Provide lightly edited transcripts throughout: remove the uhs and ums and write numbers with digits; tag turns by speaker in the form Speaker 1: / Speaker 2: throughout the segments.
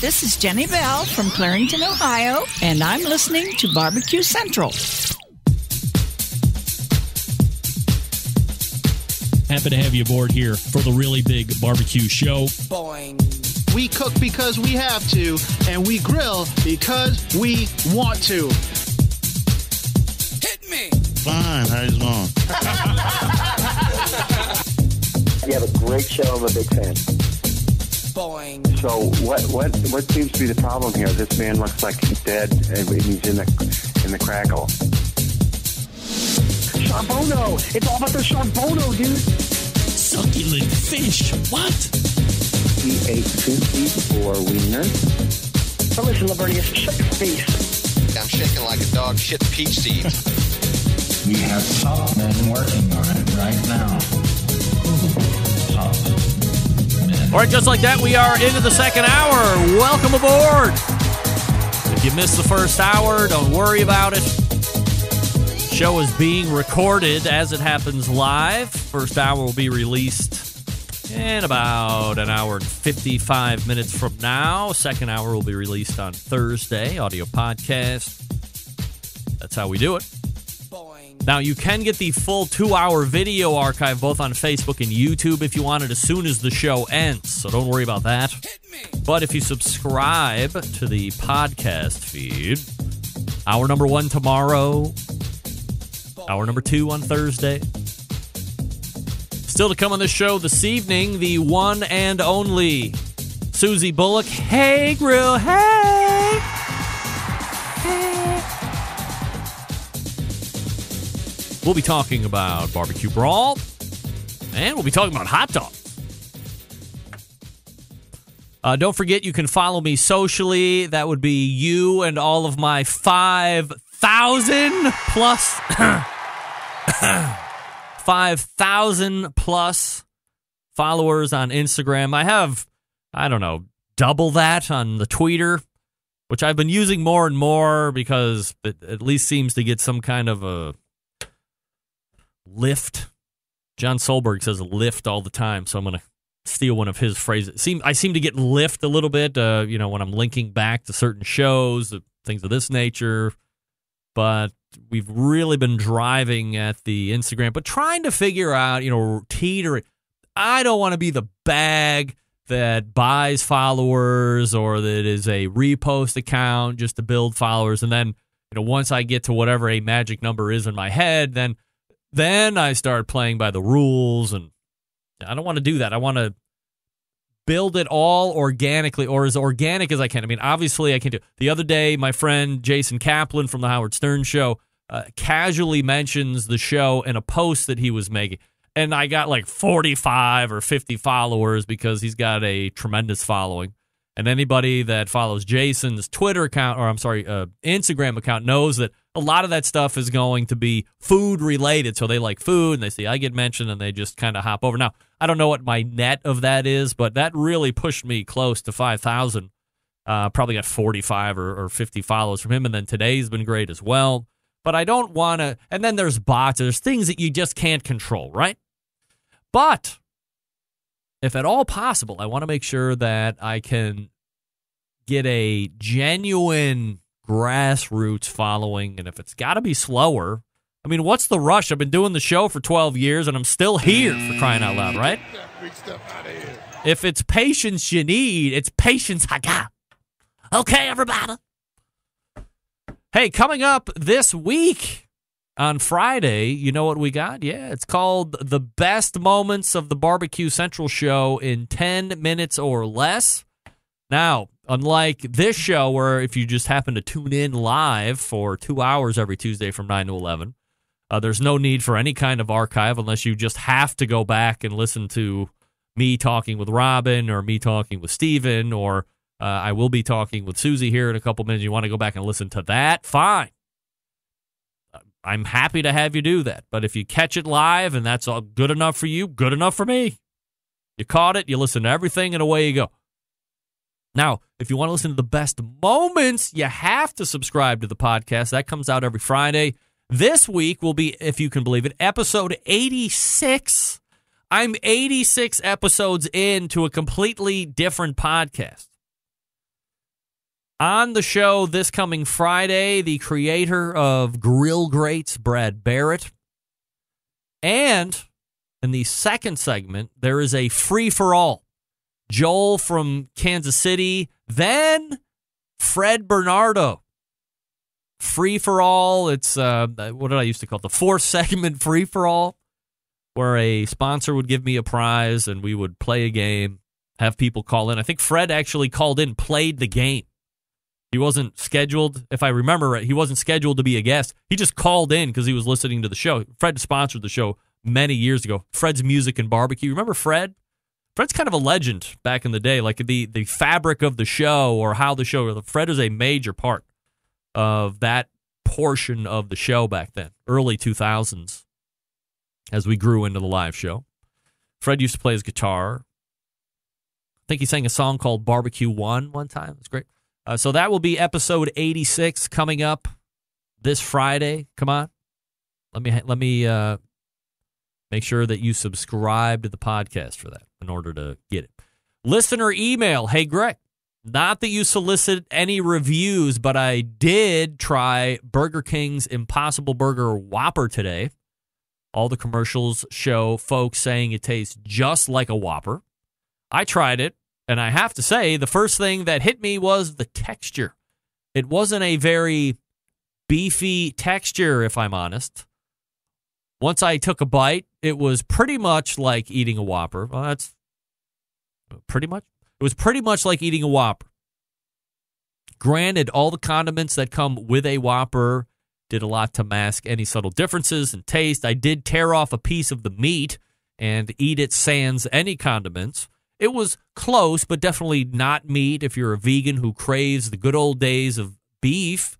Speaker 1: this is Jenny Bell from Clarington, Ohio, and I'm listening to Barbecue Central.
Speaker 2: Happy to have you aboard here for the really big barbecue show.
Speaker 3: Boing. We cook because we have to, and we grill because we want to.
Speaker 4: Hit me!
Speaker 5: Fine, how's it going?
Speaker 6: You have a great show. I'm a big fan.
Speaker 4: Boing.
Speaker 6: So what seems to be the problem here? This man looks like he's dead, and he's in the crackle. Charbono! It's all about the charbono, dude!
Speaker 2: Succulent fish. What?
Speaker 6: He ate 2 feet for wieners.
Speaker 7: Now listen, Lavernius, shut your face.
Speaker 4: I'm shaking like a dog shit peach seeds.
Speaker 8: We have top men working on it right now. Top men.
Speaker 9: All right, just like that, we are into the second hour. Welcome aboard. If you missed the first hour, don't worry about it. Show is being recorded as it happens live. First hour will be released in about an hour and 55 minutes from now. Second hour will be released on Thursday, audio podcast. That's how we do it. Now, you can get the full 2-hour video archive both on Facebook and YouTube if you want it as soon as the show ends, so don't worry about that. But if you subscribe to the podcast feed, hour number 1 tomorrow, hour number 2 on Thursday. Still to come on this show this evening, the one and only Susie Bulloch. Hey, Grill. Hey. Hey. We'll be talking about barbecue brawl, and we'll be talking about hot dogs. Don't forget, you can follow me socially. That would be you and all of my 5,000 plus 5,000 plus followers on Instagram. I have, double that on the Twitter, which I've been using more and more because it at least seems to get some kind of a lift. John Solberg says lift all the time, so I'm going to steal one of his phrases. I seem to get lift a little bit, when I'm linking back to certain shows, things of this nature. But we've really been driving at the Instagram, but trying to figure out, teetering. I don't want to be the bag that buys followers or that is a repost account just to build followers. And then, once I get to whatever a magic number is in my head, then I start playing by the rules. And I don't want to do that. I want to build it all organically, or as organic as I can. I mean, obviously I can do. The other day, my friend Jason Kaplan from the Howard Stern Show casually mentions the show in a post that he was making, and I got like 45 or 50 followers because he's got a tremendous following. And anybody that follows Jason's Twitter account, Instagram account, knows that a lot of that stuff is going to be food related. So they like food, and they see I get mentioned, and they just kind of hop over. Now, I don't know what my net of that is, but that really pushed me close to 5,000. Probably got 45 or 50 follows from him, and then today's been great as well. But I don't want to, and then there's bots. There's things that you just can't control, right? But if at all possible, I want to make sure that I can get a genuine grassroots following, and if it's got to be slower, I mean, what's the rush? I've been doing the show for 12 years, and I'm still here, for crying out loud, right? If it's patience you need, it's patience I got. Okay, everybody. Hey, coming up this week on Friday, you know what we got? Yeah, it's called The Best Moments of the Barbecue Central Show in 10 minutes or less. Now, unlike this show where if you just happen to tune in live for 2 hours every Tuesday from 9 to 11, there's no need for any kind of archive unless you just have to go back and listen to me talking with Robin or me talking with Steven, or I will be talking with Susie here in a couple minutes. You want to go back and listen to that? Fine. I'm happy to have you do that. But if you catch it live and that's all good enough for you, good enough for me. You caught it, you listen to everything, and away you go. Now, if you want to listen to the best moments, you have to subscribe to the podcast. That comes out every Friday. This week will be, if you can believe it, episode 86. I'm 86 episodes into a completely different podcast. On the show this coming Friday, the creator of Grill Greats, Brad Barrett. And in the second segment, there is a free-for-all. Joel from Kansas City, then Fred Bernardo. Free-for-all, it's, what did I used to call it? The fourth segment free-for-all, where a sponsor would give me a prize and we would play a game, have people call in. I think Fred actually called in, played the game. He wasn't scheduled, if I remember right, he wasn't scheduled to be a guest. He just called in because he was listening to the show. Fred sponsored the show many years ago. Fred's Music and Barbecue. Remember Fred? Fred's kind of a legend back in the day, like the fabric of the show or how the show. Fred is a major part of that portion of the show back then, early 2000s, as we grew into the live show. Fred used to play his guitar. I think he sang a song called Barbecue One time. It's great. So that will be episode 86 coming up this Friday. Come on. Let me make sure that you subscribe to the podcast for that in order to get it. Listener email. Hey, Greg, not that you solicit any reviews, but I did try Burger King's Impossible Burger Whopper today. All the commercials show folks saying it tastes just like a Whopper. I tried it. And I have to say, the first thing that hit me was the texture. It wasn't a very beefy texture, if I'm honest. Once I took a bite, it was pretty much like eating a Whopper. Well, that's pretty much. It was pretty much like eating a Whopper. Granted, all the condiments that come with a Whopper did a lot to mask any subtle differences in taste. I did tear off a piece of the meat and eat it sans any condiments. It was close, but definitely not meat. If you're a vegan who craves the good old days of beef,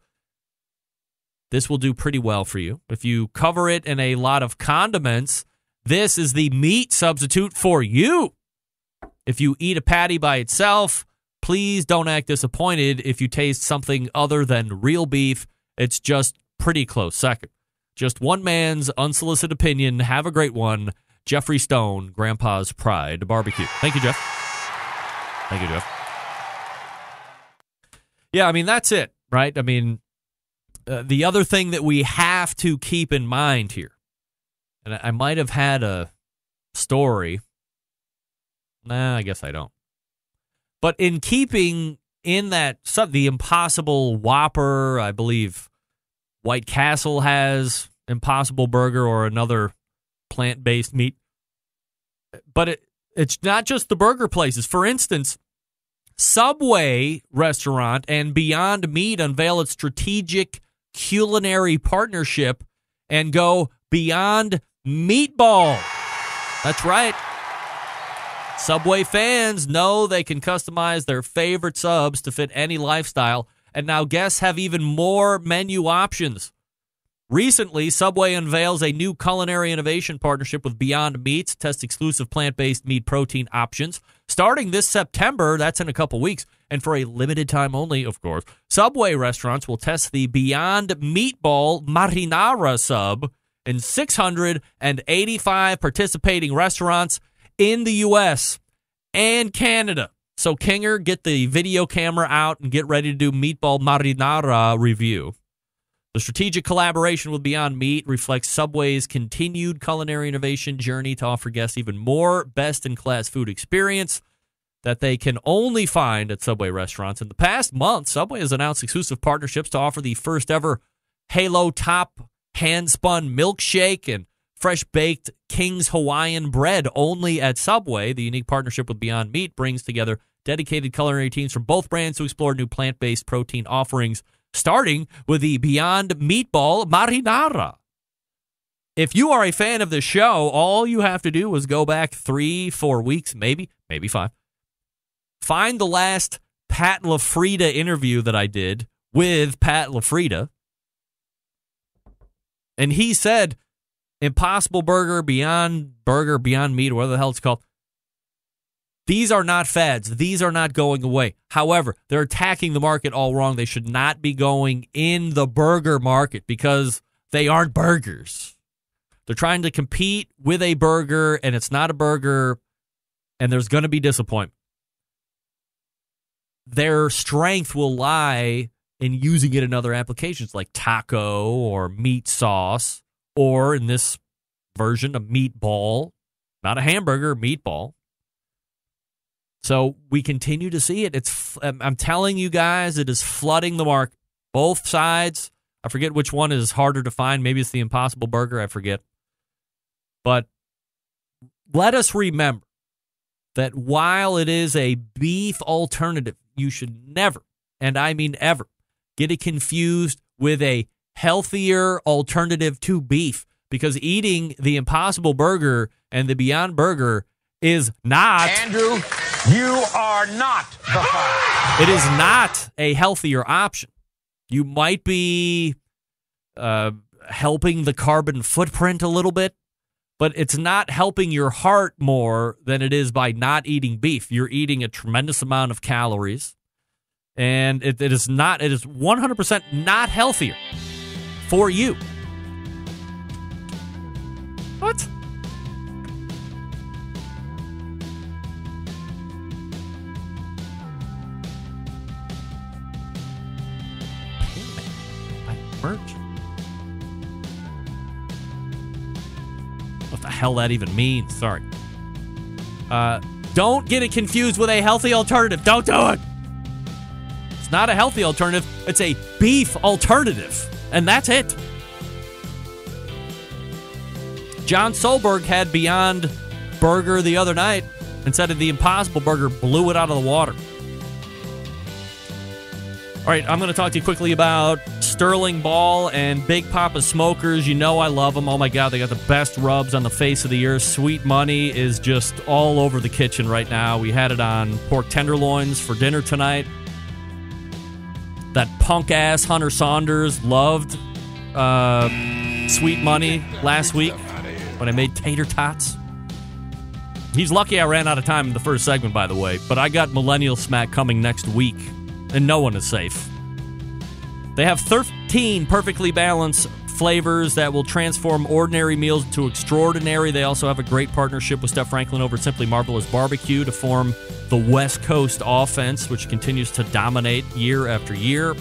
Speaker 9: this will do pretty well for you. If you cover it in a lot of condiments, this is the meat substitute for you. If you eat a patty by itself, please don't act disappointed if you taste something other than real beef. It's just pretty close second. Just one man's unsolicited opinion. Have a great one. Jeffrey Stone, Grandpa's Pride Barbecue. Thank you, Jeff. Thank you, Jeff. Yeah, I mean, that's it, right? I mean, the other thing that we have to keep in mind here, and I might have had a story. Nah, I guess I don't. But in keeping in that, the Impossible Whopper, I believe White Castle has Impossible Burger or another plant-based meat. But it's not just the burger places. For instance, Subway restaurant and Beyond Meat unveil its strategic culinary partnership and go Beyond Meatball. That's right. Subway fans know they can customize their favorite subs to fit any lifestyle, and now guests have even more menu options. Recently, Subway unveils a new culinary innovation partnership with Beyond Meat to test exclusive plant-based meat protein options. Starting this September, that's in a couple weeks, and for a limited time only, of course, Subway restaurants will test the Beyond Meatball Marinara sub in 685 participating restaurants in the U.S. and Canada. So, Kinger, get the video camera out and get ready to do Meatball Marinara review. The strategic collaboration with Beyond Meat reflects Subway's continued culinary innovation journey to offer guests even more best-in-class food experience that they can only find at Subway restaurants. In the past month, Subway has announced exclusive partnerships to offer the first-ever Halo Top hand-spun milkshake and fresh-baked King's Hawaiian bread only at Subway. The unique partnership with Beyond Meat brings together dedicated culinary teams from both brands to explore new plant-based protein offerings, starting with the Beyond Meatball Marinara. If you are a fan of the show, all you have to do is go back 3-4 weeks, maybe 5. Find the last Pat LaFrieda interview that I did with Pat LaFrieda. And he said, Impossible Burger, Beyond Meat, or whatever the hell it's called, these are not fads. These are not going away. However, they're attacking the market all wrong. They should not be going in the burger market because they aren't burgers. They're trying to compete with a burger, and it's not a burger, and there's going to be disappointment. their strength will lie in using it in other applications like taco or meat sauce, or in this version, a meatball, not a hamburger, a meatball. So we continue to see it. I'm telling you guys, it is flooding the market. Both sides. I forget which one is harder to find. Maybe it's the Impossible Burger. I forget. But let us remember that while it is a beef alternative, you should never, and I mean ever, get it confused with a healthier alternative to beef, because eating the Impossible Burger and the Beyond Burger is not...
Speaker 5: Andrew, you are not the father.
Speaker 9: It is not a healthier option. You might be helping the carbon footprint a little bit, but it's not helping your heart more than it is by not eating beef. You're eating a tremendous amount of calories, and it is 100% not healthier for you. What? Merch. What the hell that even means? Sorry. Don't get it confused with a healthy alternative. Don't do it. It's not a healthy alternative. It's a beef alternative. And that's it. John Solberg had Beyond Burger the other night and said that the Impossible Burger blew it out of the water. All right, I'm going to talk to you quickly about Sterling Ball and Big Poppa Smokers. You know I love them. Oh, my God, they got the best rubs on the face of the earth. Sweet Money is just all over the kitchen right now. We had it on pork tenderloins for dinner tonight. That punk-ass Hunter Saunders loved Sweet Money last week when I made tater tots. He's lucky I ran out of time in the first segment, by the way, but I got Millennial Smack coming next week. And no one is safe. They have 13 perfectly balanced flavors that will transform ordinary meals into extraordinary. They also have a great partnership with Steph Franklin over at Simply Marvelous Barbecue to form the West Coast offense, which continues to dominate year after year.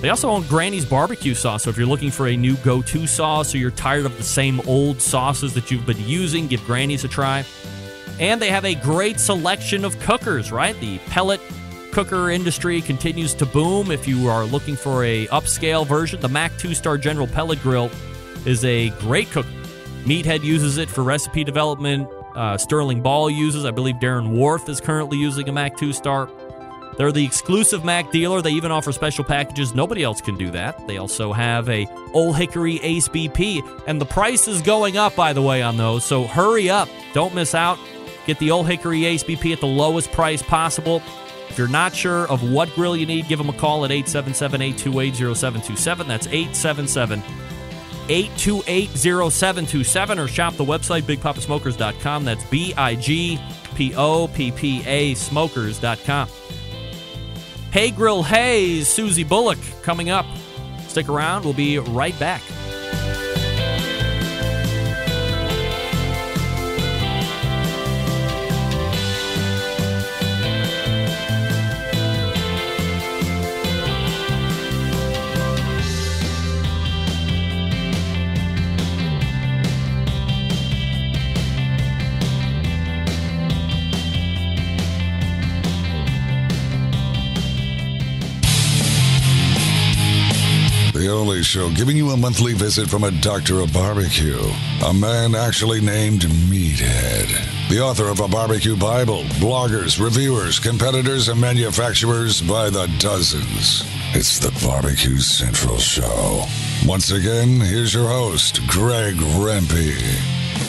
Speaker 9: They also own Granny's Barbecue Sauce, so if you're looking for a new go-to sauce or you're tired of the same old sauces that you've been using, give Granny's a try. And they have a great selection of cookers, right? The pellet cooker industry continues to boom. If you are looking for a upscale version, the Mac 2-Star General Pellet Grill is a great cooker. Meathead uses it for recipe development. Sterling Ball uses. I believe Darren Worth is currently using a Mac 2-Star. They're the exclusive Mac dealer. They even offer special packages. Nobody else can do that. They also have a Old Hickory Ace BP, and the price is going up, by the way, on those. So hurry up. Don't miss out. Get the Old Hickory Ace BP at the lowest price possible. If you're not sure of what grill you need, give them a call at 877-828-0727. That's 877-828-0727. Or shop the website, BigPoppaSmokers.com. That's BIGPOPPA Smokers.com. Hey Grill Hayes, Susie Bulloch coming up. Stick around. We'll be right back.
Speaker 10: The only show giving you a monthly visit from a doctor of barbecue, a man actually named Meathead, the author of a barbecue Bible, bloggers, reviewers, competitors, and manufacturers by the dozens. It's the Barbecue Central Show. Once again, here's your host, Greg Rempe.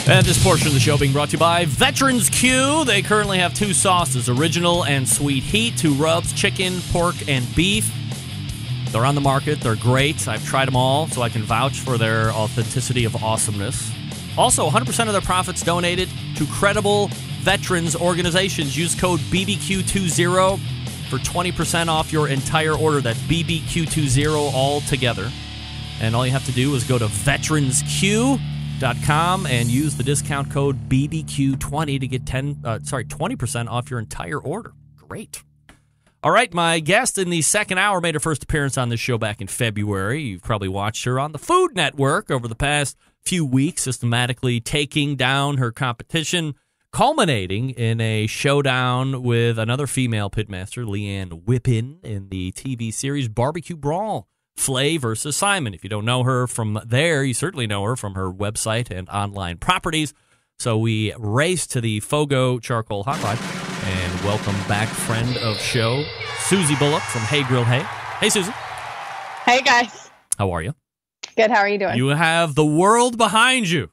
Speaker 9: And this portion of the show being brought to you by Veterans Q. They currently have two sauces, original and sweet heat, two rubs, chicken, pork, and beef. They're on the market. They're great. I've tried them all, so I can vouch for their authenticity of awesomeness. Also, 100% of their profits donated to credible veterans organizations. Use code BBQ20 for 20% off your entire order. That's BBQ20 all together. And all you have to do is go to veteransq.com and use the discount code BBQ20 to get 20% off your entire order. Great. All right, my guest in the second hour made her first appearance on this show back in February. You've probably watched her on the Food Network over the past few weeks, systematically taking down her competition, culminating in a showdown with another female pitmaster, Leanne Whippen, in the TV series BBQ Brawl, Flay versus Simon. If you don't know her from there, you certainly know her from her website and online properties. So we race to the Fogo Charcoal Hotline and welcome back friend of show, Susie Bulloch from Hey Grill Hey. Hey, Susie.
Speaker 11: Hey, guys.
Speaker 9: How are you?
Speaker 11: Good. How are you doing?
Speaker 9: You have the world behind you.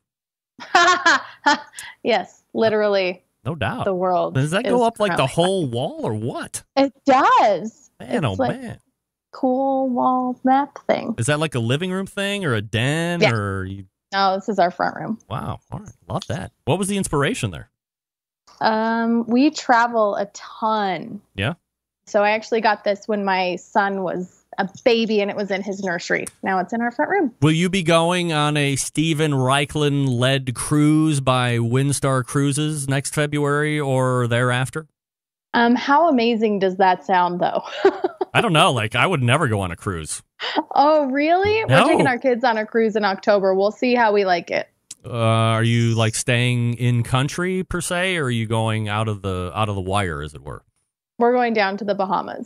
Speaker 11: Yes, literally.
Speaker 9: No doubt.
Speaker 11: The world.
Speaker 9: Does that go up like the whole wall or what?
Speaker 11: It does.
Speaker 9: Man,
Speaker 11: it's
Speaker 9: man.
Speaker 11: Cool wall map thing.
Speaker 9: Is that like a living room thing or a den?
Speaker 11: Yeah.
Speaker 9: Or you...
Speaker 11: No, this is our front room.
Speaker 9: Wow. All right. Love that. What was the inspiration there?
Speaker 11: We travel a ton.
Speaker 9: Yeah.
Speaker 11: So I actually got this when my son was a baby and it was in his nursery. Now it's in our front room.
Speaker 9: Will you be going on a Steven Reichlin-led cruise by Windstar Cruises next February or thereafter?
Speaker 11: How amazing does that sound, though?
Speaker 9: I don't know. Like, I would never go on a cruise.
Speaker 11: Oh, really?
Speaker 9: No.
Speaker 11: We're taking our kids on a cruise in October. We'll see how we like it.
Speaker 9: Are you like staying in country per se, or are you going out of the wire, as it were?
Speaker 11: We're going down to the Bahamas.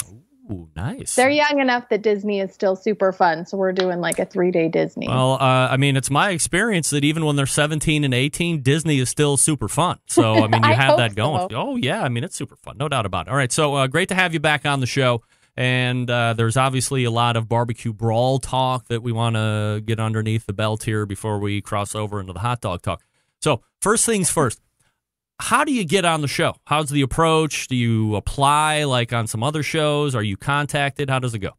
Speaker 9: Ooh, nice.
Speaker 11: They're young enough that Disney is still super fun, so we're doing like a 3-day Disney.
Speaker 9: Well, I mean, it's my experience that even when they're 17 and 18, Disney is still super fun. So, I mean, you have that going.
Speaker 11: So.
Speaker 9: Oh, yeah. I mean, it's super fun. No doubt about it. All right. So, great to have you back on the show. And there's obviously a lot of barbecue brawl talk that we want to get underneath the belt here before we cross over into the hot dog talk. So, first things first. How do you get on the show? How's the approach? Do you apply like on some other shows? Are you contacted? How does it go?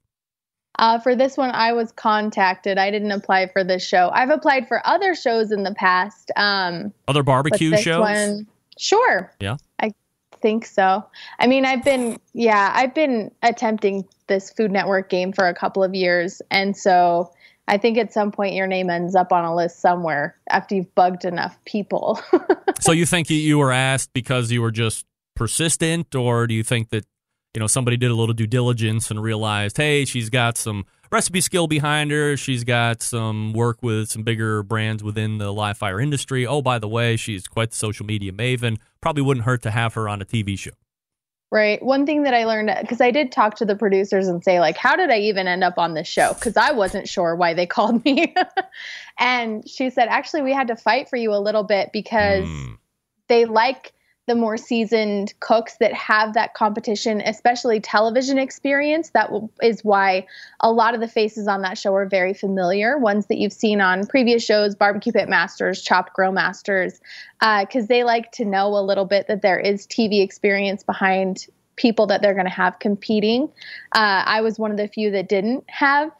Speaker 11: For this one, I was contacted. I didn't apply for this show. I've applied for other shows in the past.
Speaker 9: Other barbecue shows?
Speaker 11: Sure.
Speaker 9: Yeah.
Speaker 11: I think so. I mean, I've been attempting this Food Network game for a couple of years. And so I think at some point your name ends up on a list somewhere after you've bugged enough people.
Speaker 9: So you think you were asked because you were just persistent, or do you think that, you know, somebody did a little due diligence and realized, hey, she's got some recipe skill behind her, she's got some work with some bigger brands within the live fire industry. Oh, by the way, she's quite the social media maven. Probably wouldn't hurt to have her on a TV show.
Speaker 11: Right. One thing that I learned, because I did talk to the producers and say, like, how did I even end up on this show? Because I wasn't sure why they called me. And she said, actually, we had to fight for you a little bit because they like the more seasoned cooks that have that competition, especially television experience. That is why a lot of the faces on that show are very familiar, ones that you've seen on previous shows, Barbecue Pit Masters, Chopped Grill Masters, because they like to know a little bit that there is TV experience behind people that they're going to have competing. I was one of the few that didn't have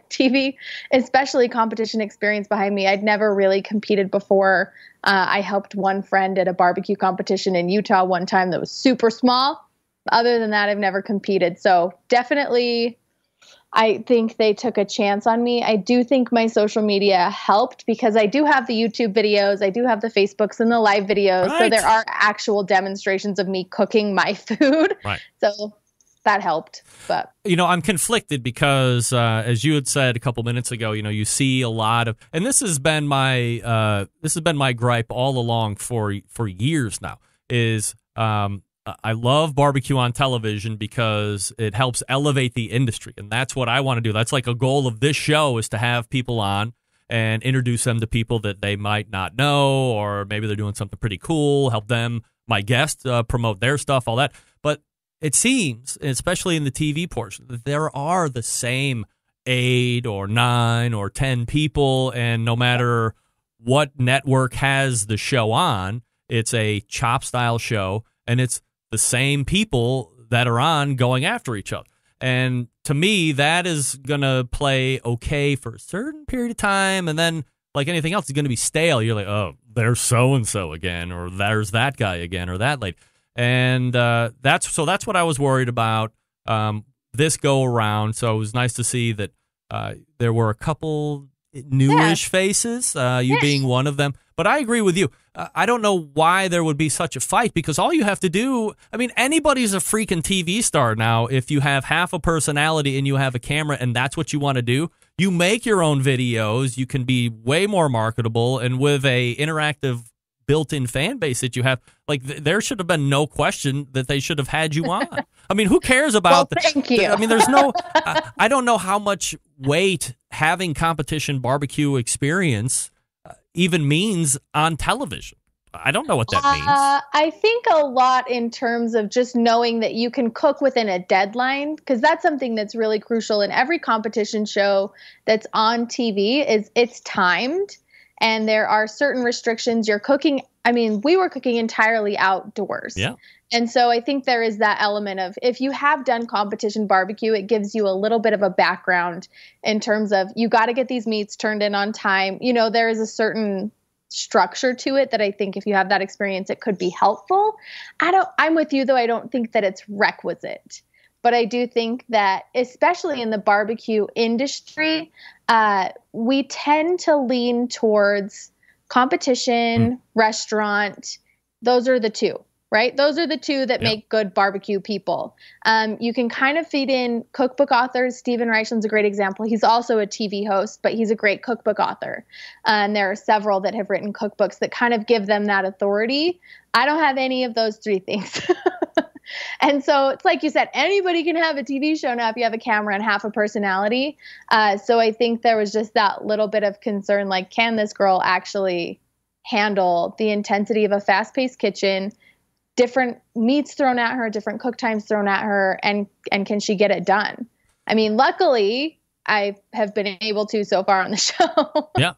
Speaker 11: TV, especially competition experience behind me. I'd never really competed before. I helped one friend at a barbecue competition in Utah one time that was super small. Other than that, I've never competed. So definitely, I think they took a chance on me. I do think my social media helped because I do have the YouTube videos. I do have the Facebooks and the live videos.
Speaker 9: Right.
Speaker 11: So there are actual demonstrations of me cooking my food.
Speaker 9: Right.
Speaker 11: So that helped. But
Speaker 9: you know, I'm conflicted because as you had said a couple minutes ago, you know, you see a lot of, and this has been my gripe all along for years now, is I love barbecue on television because it helps elevate the industry, and that's what I want to do. That's like a goal of this show, is to have people on and introduce them to people that they might not know, or maybe they're doing something pretty cool, help them, my guests, promote their stuff, all that. But it seems, especially in the TV portion, that there are the same 8 or 9 or 10 people, and no matter what network has the show on, it's a chop-style show, and it's the same people that are on going after each other. And to me, that is going to play okay for a certain period of time, and then, like anything else, it's going to be stale. You're like, oh, there's so-and-so again, or there's that guy again, or that lady. And that's what I was worried about this go-around. So it was nice to see that there were a couple newish faces, you being one of them. But I agree with you. I don't know why there would be such a fight, because all you have to do, I mean, anybody's a freaking TV star now. If you have half a personality and you have a camera and that's what you want to do, you make your own videos. You can be way more marketable, and with a interactive built-in fan base that you have, like there should have been no question that they should have had you on. I mean, who cares about
Speaker 11: thank you.
Speaker 9: I mean, there's no I don't know how much weight having competition barbecue experience even means on television. I don't know what that means.
Speaker 11: I think a lot in terms of just knowing that you can cook within a deadline, because that's something that's really crucial in every competition show that's on TV. Is it's timed. And there are certain restrictions. You're cooking. I mean, we were cooking entirely outdoors.
Speaker 9: Yeah.
Speaker 11: And so I think there is that element of, if you have done competition barbecue, it gives you a little bit of a background in terms of, you got to get these meats turned in on time. You know, there is a certain structure to it that I think if you have that experience, it could be helpful. I'm with you though. I don't think that it's requisite. But I do think that, especially in the barbecue industry, we tend to lean towards competition, restaurant. Those are the two, right? Those are the two that make good barbecue people. You can kind of feed in cookbook authors. Stephen Reichland's a great example. He's also a TV host, but he's a great cookbook author. And there are several that have written cookbooks that kind of give them that authority. I don't have any of those three things. And so it's like you said, anybody can have a TV show now if you have a camera and half a personality. So I think there was just that little bit of concern, like, can this girl actually handle the intensity of a fast-paced kitchen, different meats thrown at her, different cook times thrown at her, and can she get it done? I mean, luckily, I have been able to so far on the show.
Speaker 9: Yeah.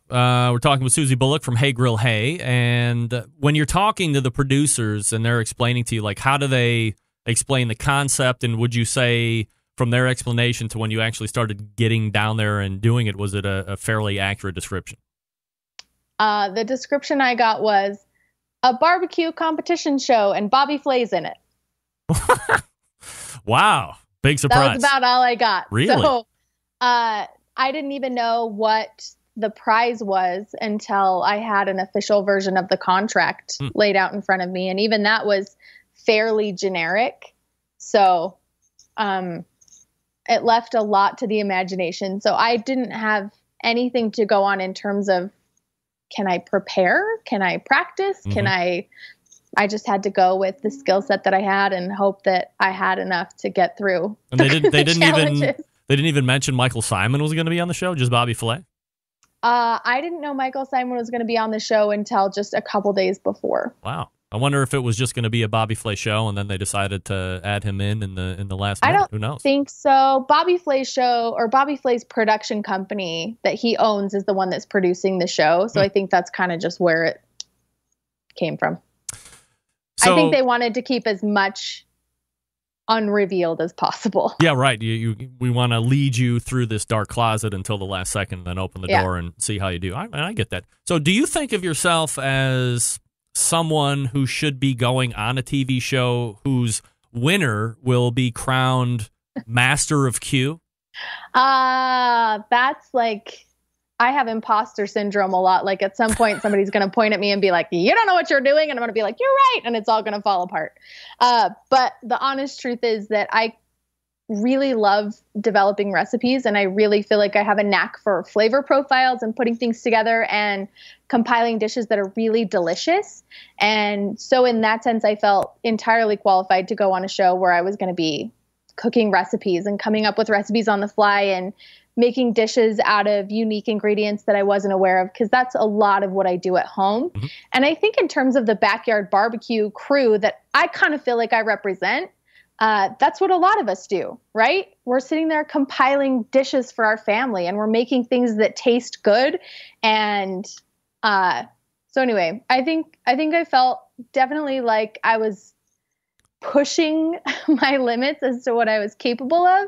Speaker 9: We're talking with Susie Bulloch from Hey Grill Hey. And when you're talking to the producers and they're explaining to you, like, how do they explain the concept? And would you say from their explanation to when you actually started getting down there and doing it, was it a fairly accurate description?
Speaker 11: The description I got was a barbecue competition show and Bobby Flay's in it.
Speaker 9: Wow. Big surprise.
Speaker 11: That was about all I got.
Speaker 9: Really?
Speaker 11: So, I didn't even know what the prize was until I had an official version of the contract laid out in front of me. And even that was fairly generic. So it left a lot to the imagination. So I didn't have anything to go on in terms of, can I prepare? Can I practice? Can I just had to go with the skill set that I had and hope that I had enough to get through.
Speaker 9: And they didn't even mention Michael Simon was going to be on the show, just Bobby Flay?
Speaker 11: I didn't know Michael Simon was going to be on the show until just a couple days before.
Speaker 9: Wow. I wonder if it was just going to be a Bobby Flay show and then they decided to add him in the last minute.
Speaker 11: I don't
Speaker 9: Who knows?
Speaker 11: think so. Bobby Flay's show, or Bobby Flay's production company that he owns, is the one that's producing the show. So I think that's kind of just where it came from. So, I think they wanted to keep as much unrevealed as possible.
Speaker 9: Yeah, right. We want to lead you through this dark closet until the last second, and then open the door and see how you do. I get that. So do you think of yourself as someone who should be going on a TV show whose winner will be crowned Master of Q?
Speaker 11: That's like, I have imposter syndrome a lot. Like at some point, somebody's going to point at me and be like, you don't know what you're doing. And I'm going to be like, you're right. And it's all going to fall apart. But the honest truth is that I really love developing recipes. And I really feel like I have a knack for flavor profiles and putting things together and compiling dishes that are really delicious. And so in that sense, I felt entirely qualified to go on a show where I was going to be cooking recipes and coming up with recipes on the fly and making dishes out of unique ingredients that I wasn't aware of, because that's a lot of what I do at home. Mm-hmm. And I think in terms of the backyard barbecue crew that I kind of feel like I represent, that's what a lot of us do, right? We're sitting there compiling dishes for our family and we're making things that taste good. And so anyway, I think I felt definitely like I was pushing my limits as to what I was capable of.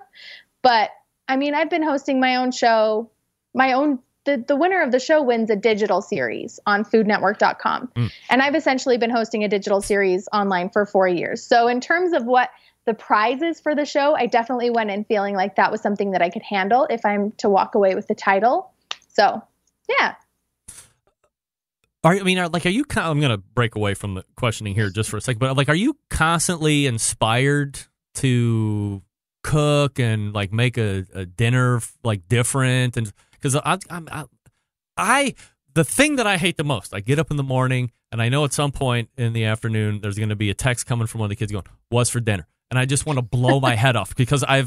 Speaker 11: But I mean, I've been hosting my own show, the winner of the show wins a digital series on foodnetwork.com. And I've essentially been hosting a digital series online for 4 years. So in terms of what the prize is for the show, I definitely went in feeling like that was something that I could handle if I'm to walk away with the title. So Yeah.
Speaker 9: Are you I'm going to break away from the questioning here just for a second, but like, are you constantly inspired to cook and like make a dinner like different? And because the thing that I hate the most, I get up in the morning and I know at some point in the afternoon there's going to be a text coming from one of the kids going, "What's for dinner?" And I just want to blow my head off because I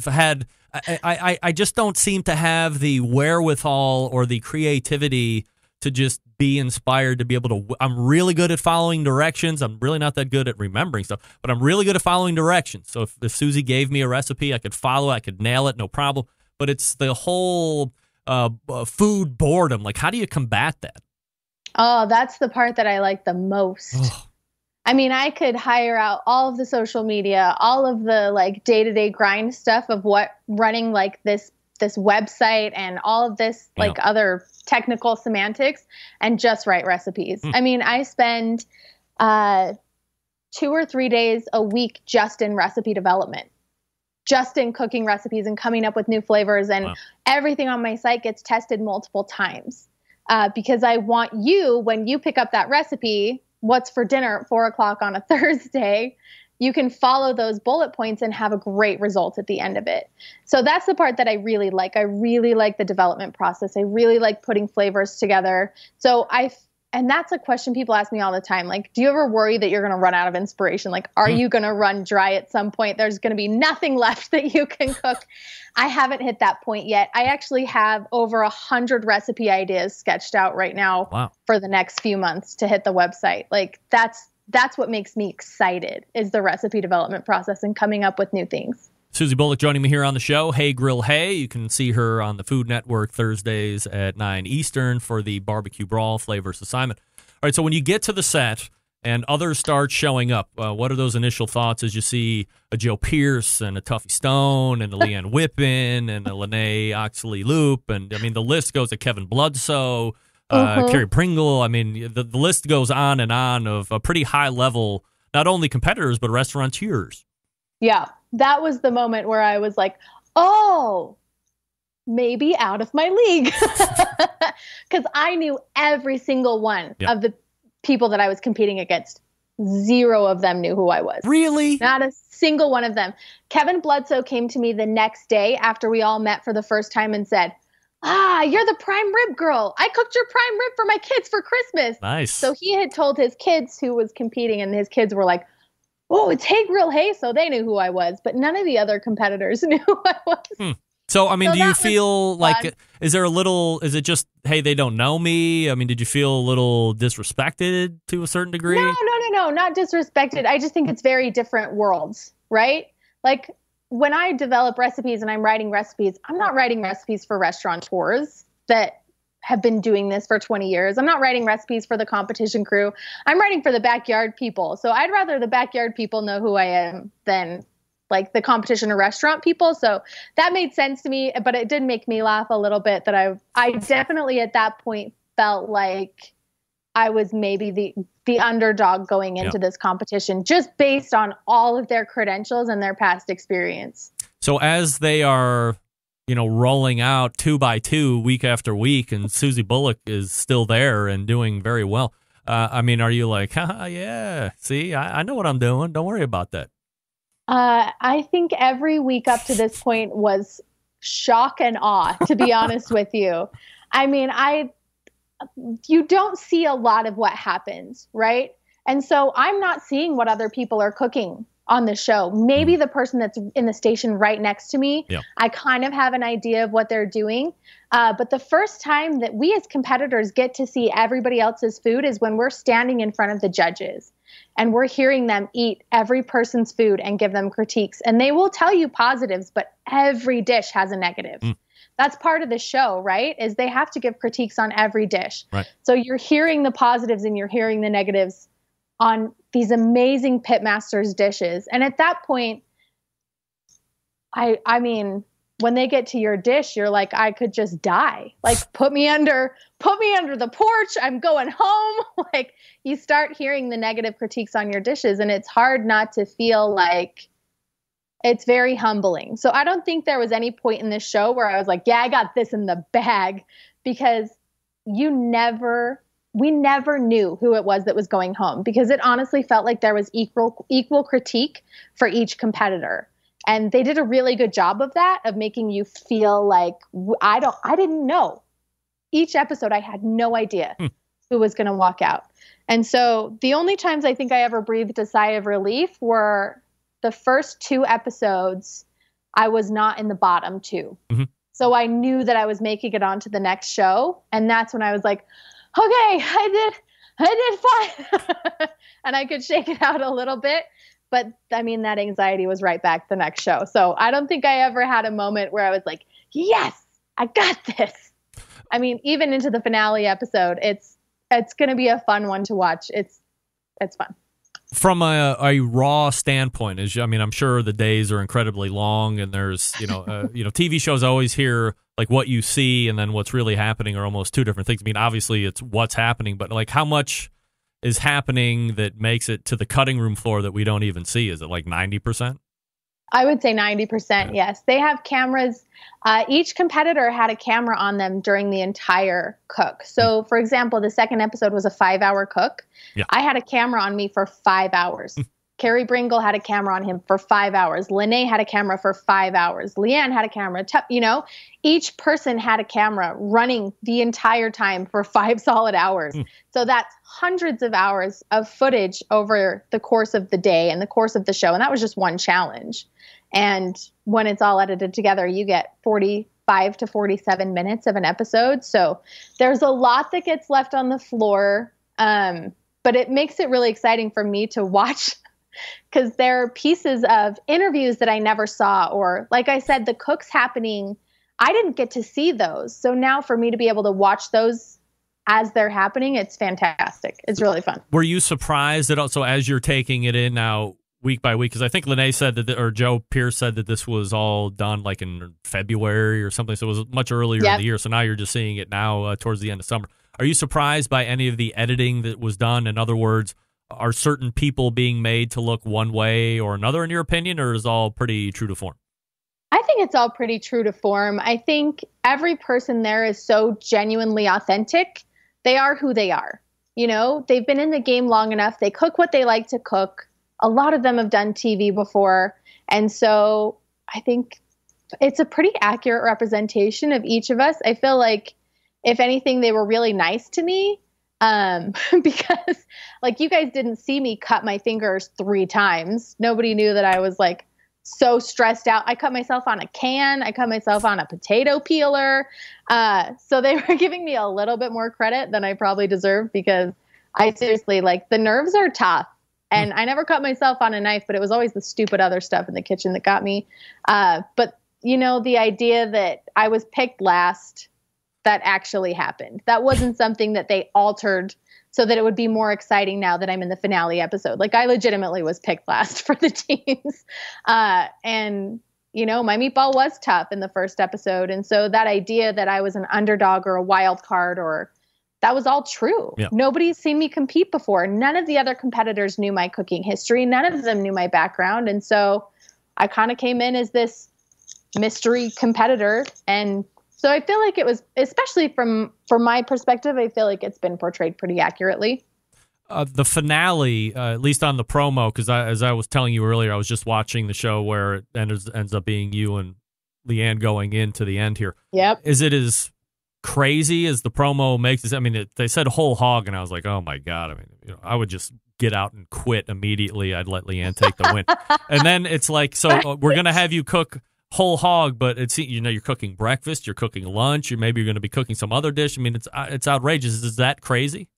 Speaker 9: just don't seem to have the wherewithal or the creativity to just be inspired to be able to. I'm really good at following directions. I'm really not that good at remembering stuff, but I'm really good at following directions. So if Susie gave me a recipe, I could follow it, I could nail it, no problem. But it's the whole food boredom. Like, how do you combat that?
Speaker 11: Oh, that's the part that I like the most.
Speaker 9: Oh.
Speaker 11: I mean, I could hire out all of the social media, all of the like day-to-day grind stuff of what running like this website and all of this like other technical semantics and just write recipes. I mean, I spend 2 or 3 days a week just in recipe development, just in cooking recipes and coming up with new flavors, and everything on my site gets tested multiple times because I want you, when you pick up that recipe, what's for dinner at 4:00 on a Thursday, you can follow those bullet points and have a great result at the end of it. So that's the part that I really like. I really like the development process. I really like putting flavors together. And that's a question people ask me all the time. Like, do you ever worry that you're going to run out of inspiration? Like, are you going to run dry at some point? There's going to be nothing left that you can cook. I haven't hit that point yet. I actually have over 100 recipe ideas sketched out right now for the next few months to hit the website. Like, that's what makes me excited, is the recipe development process and coming up with new things.
Speaker 9: Susie Bulloch joining me here on the show. Hey Grill Hey. You can see her on the Food Network Thursdays at 9 Eastern for the BBQ Brawl Flavors assignment. All right, so when you get to the set and others start showing up, what are those initial thoughts as you see a Joe Pierce and a Tuffy Stone and a Leanne Whippen and a Lene Oxley-Loop? And, I mean, the list goes to Kevin Bloodsoe, Carrie Pringle. I mean, the list goes on and on of a pretty high level, not only competitors, but restaurateurs.
Speaker 11: Yeah, that was the moment where I was like, oh, maybe out of my league. Because I knew every single one of the people that I was competing against. Zero of them knew who I was.
Speaker 9: Really?
Speaker 11: Not a single one of them. Kevin Bloodsoe came to me the next day after we all met for the first time and said, you're the prime rib girl. I cooked your prime rib for my kids for Christmas.
Speaker 9: Nice.
Speaker 11: So he had told his kids who was competing, and his kids were like, oh, it's Hey Grill Hey. So they knew who I was, but none of the other competitors knew who I was.
Speaker 9: So, I mean, do you feel like, is it just, hey, they don't know me? I mean, did you feel a little disrespected to a certain degree?
Speaker 11: No, not disrespected. I just think it's very different worlds, right? Like, when I develop recipes and I'm writing recipes, I'm not writing recipes for restaurateurs that have been doing this for 20 years. I'm not writing recipes for the competition crew. I'm writing for the backyard people. So I'd rather the backyard people know who I am than like the competition or restaurant people. So that made sense to me, but it did make me laugh a little bit that I definitely at that point felt like I was maybe the underdog going into this competition just based on all of their credentials and their past experience.
Speaker 9: So as they are, rolling out 2 by 2 week after week, and Susie Bulloch is still there and doing very well. I mean, are you like, yeah, see, I know what I'm doing. Don't worry about that.
Speaker 11: I think every week up to this point was shock and awe, to be honest with you. I mean, you don't see a lot of what happens, right? And so I'm not seeing what other people are cooking on the show. Maybe the person that's in the station right next to me, I kind of have an idea of what they're doing. But the first time that we as competitors get to see everybody else's food is when we're standing in front of the judges and we're hearing them eat every person's food and give them critiques. And they will tell you positives, but every dish has a negative. That's part of the show, right? Is they have to give critiques on every dish.
Speaker 9: Right.
Speaker 11: So you're hearing the positives and you're hearing the negatives on these amazing pitmasters dishes. And at that point, I mean, when they get to your dish, you're like, I could just die. Like, put me under the porch. I'm going home. Like, you start hearing the negative critiques on your dishes, and it's hard not to feel like it's very humbling. So I don't think there was any point in this show where I was like, yeah, I got this in the bag, because we never knew who it was that was going home, because it honestly felt like there was equal critique for each competitor. And they did a really good job of that, of making you feel like I didn't know. Each episode, I had no idea who was going to walk out. And so the only times I think I ever breathed a sigh of relief were the first 2 episodes. I was not in the bottom 2. Mm-hmm. So I knew that I was making it on to the next show. And that's when I was like, okay, I did fine. And I could shake it out a little bit. But I mean, that anxiety was right back the next show. So I don't think I ever had a moment where I was like, yes, I got this. I mean, even into the finale episode, it's going to be a fun one to watch. It's fun.
Speaker 9: From a raw standpoint, I'm sure the days are incredibly long, and there's TV shows always hear like what you see and then what's really happening are almost two different things. I mean, obviously it's what's happening, but like how much is happening that makes it to the cutting room floor that we don't even see? Is it like 90%?
Speaker 11: I would say 90%. Yes, they have cameras. Each competitor had a camera on them during the entire cook. So, for example, the second episode was a 5-hour cook. Yeah. I had a camera on me for 5 hours. Carrie Bringle had a camera on him for 5 hours. Lene had a camera for 5 hours. Leanne had a camera. Each person had a camera running the entire time for 5 solid hours. So that's hundreds of hours of footage over the course of the day and the course of the show. And that was just one challenge. And when it's all edited together, you get 45 to 47 minutes of an episode. So there's a lot that gets left on the floor. But it makes it really exciting for me to watch, because there are pieces of interviews that I never saw, or like I said, the cooks happening, I didn't get to see those. So now for me to be able to watch those as they're happening, it's fantastic. It's really fun.
Speaker 9: Were you surprised that also as you're taking it in now week by week? Because I think Lene said that, or Joe Pierce said that this was all done like in February or something. So it was much earlier in the year. So now you're just seeing it now towards the end of summer. Are you surprised by any of the editing that was done? In other words, are certain people being made to look one way or another in your opinion, or is it all pretty true to form?
Speaker 11: I think it's all pretty true to form. I think every person there is so genuinely authentic. They are who they are. They've been in the game long enough. They cook what they like to cook. A lot of them have done TV before. And so I think it's a pretty accurate representation of each of us. I feel like, if anything, they were really nice to me. Because like you guys didn't see me cut my fingers 3 times. Nobody knew that I was like so stressed out. I cut myself on a can. I cut myself on a potato peeler. So they were giving me a little bit more credit than I probably deserved, because I seriously, like, the nerves are tough. And I never cut myself on a knife, but it was always the stupid other stuff in the kitchen that got me. But the idea that I was picked last, that actually happened. That wasn't something that they altered so that it would be more exciting now that I'm in the finale episode. Like, I legitimately was picked last for the teams. And, my meatball was tough in the first episode. And so that idea that I was an underdog or a wild card, that was all true. Yeah. Nobody's seen me compete before. None of the other competitors knew my cooking history. None of them knew my background. And so I kind of came in as this mystery competitor. And so I feel like it was, especially from my perspective, I feel like it's been portrayed pretty accurately.
Speaker 9: The finale, at least on the promo, because as I was telling you earlier, I was just watching the show where it ends up being you and Leanne going into the end here.
Speaker 11: Yep.
Speaker 9: Is it as crazy as the promo makes it? I mean, they said whole hog, and I was like, oh my God. I mean, I would just get out and quit immediately. I'd let Leanne take the win. And then it's like, so we're going to have you cook whole hog, but it's, you're cooking breakfast, you're cooking lunch, maybe you're going to be cooking some other dish. I mean, it's outrageous. Is that crazy?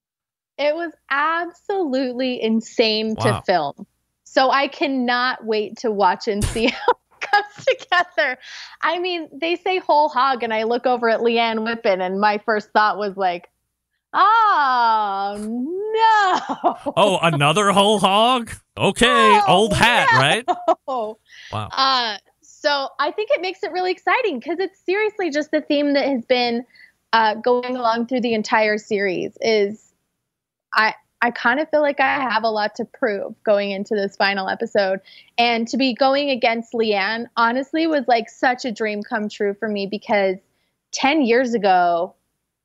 Speaker 11: It was absolutely insane to film. So I cannot wait to watch and see how it comes together. I mean, they say whole hog, and I look over at Leanne Whippen, and my first thought was like, oh no.
Speaker 9: Oh, another whole hog? Okay,
Speaker 11: oh,
Speaker 9: old hat,
Speaker 11: no.
Speaker 9: right?
Speaker 11: Wow. So I think it makes it really exciting, because it's seriously just the theme that has been going along through the entire series. Is I kind of feel like I have a lot to prove going into this final episode, and to be going against Leanne honestly was like such a dream come true for me, because 10 years ago,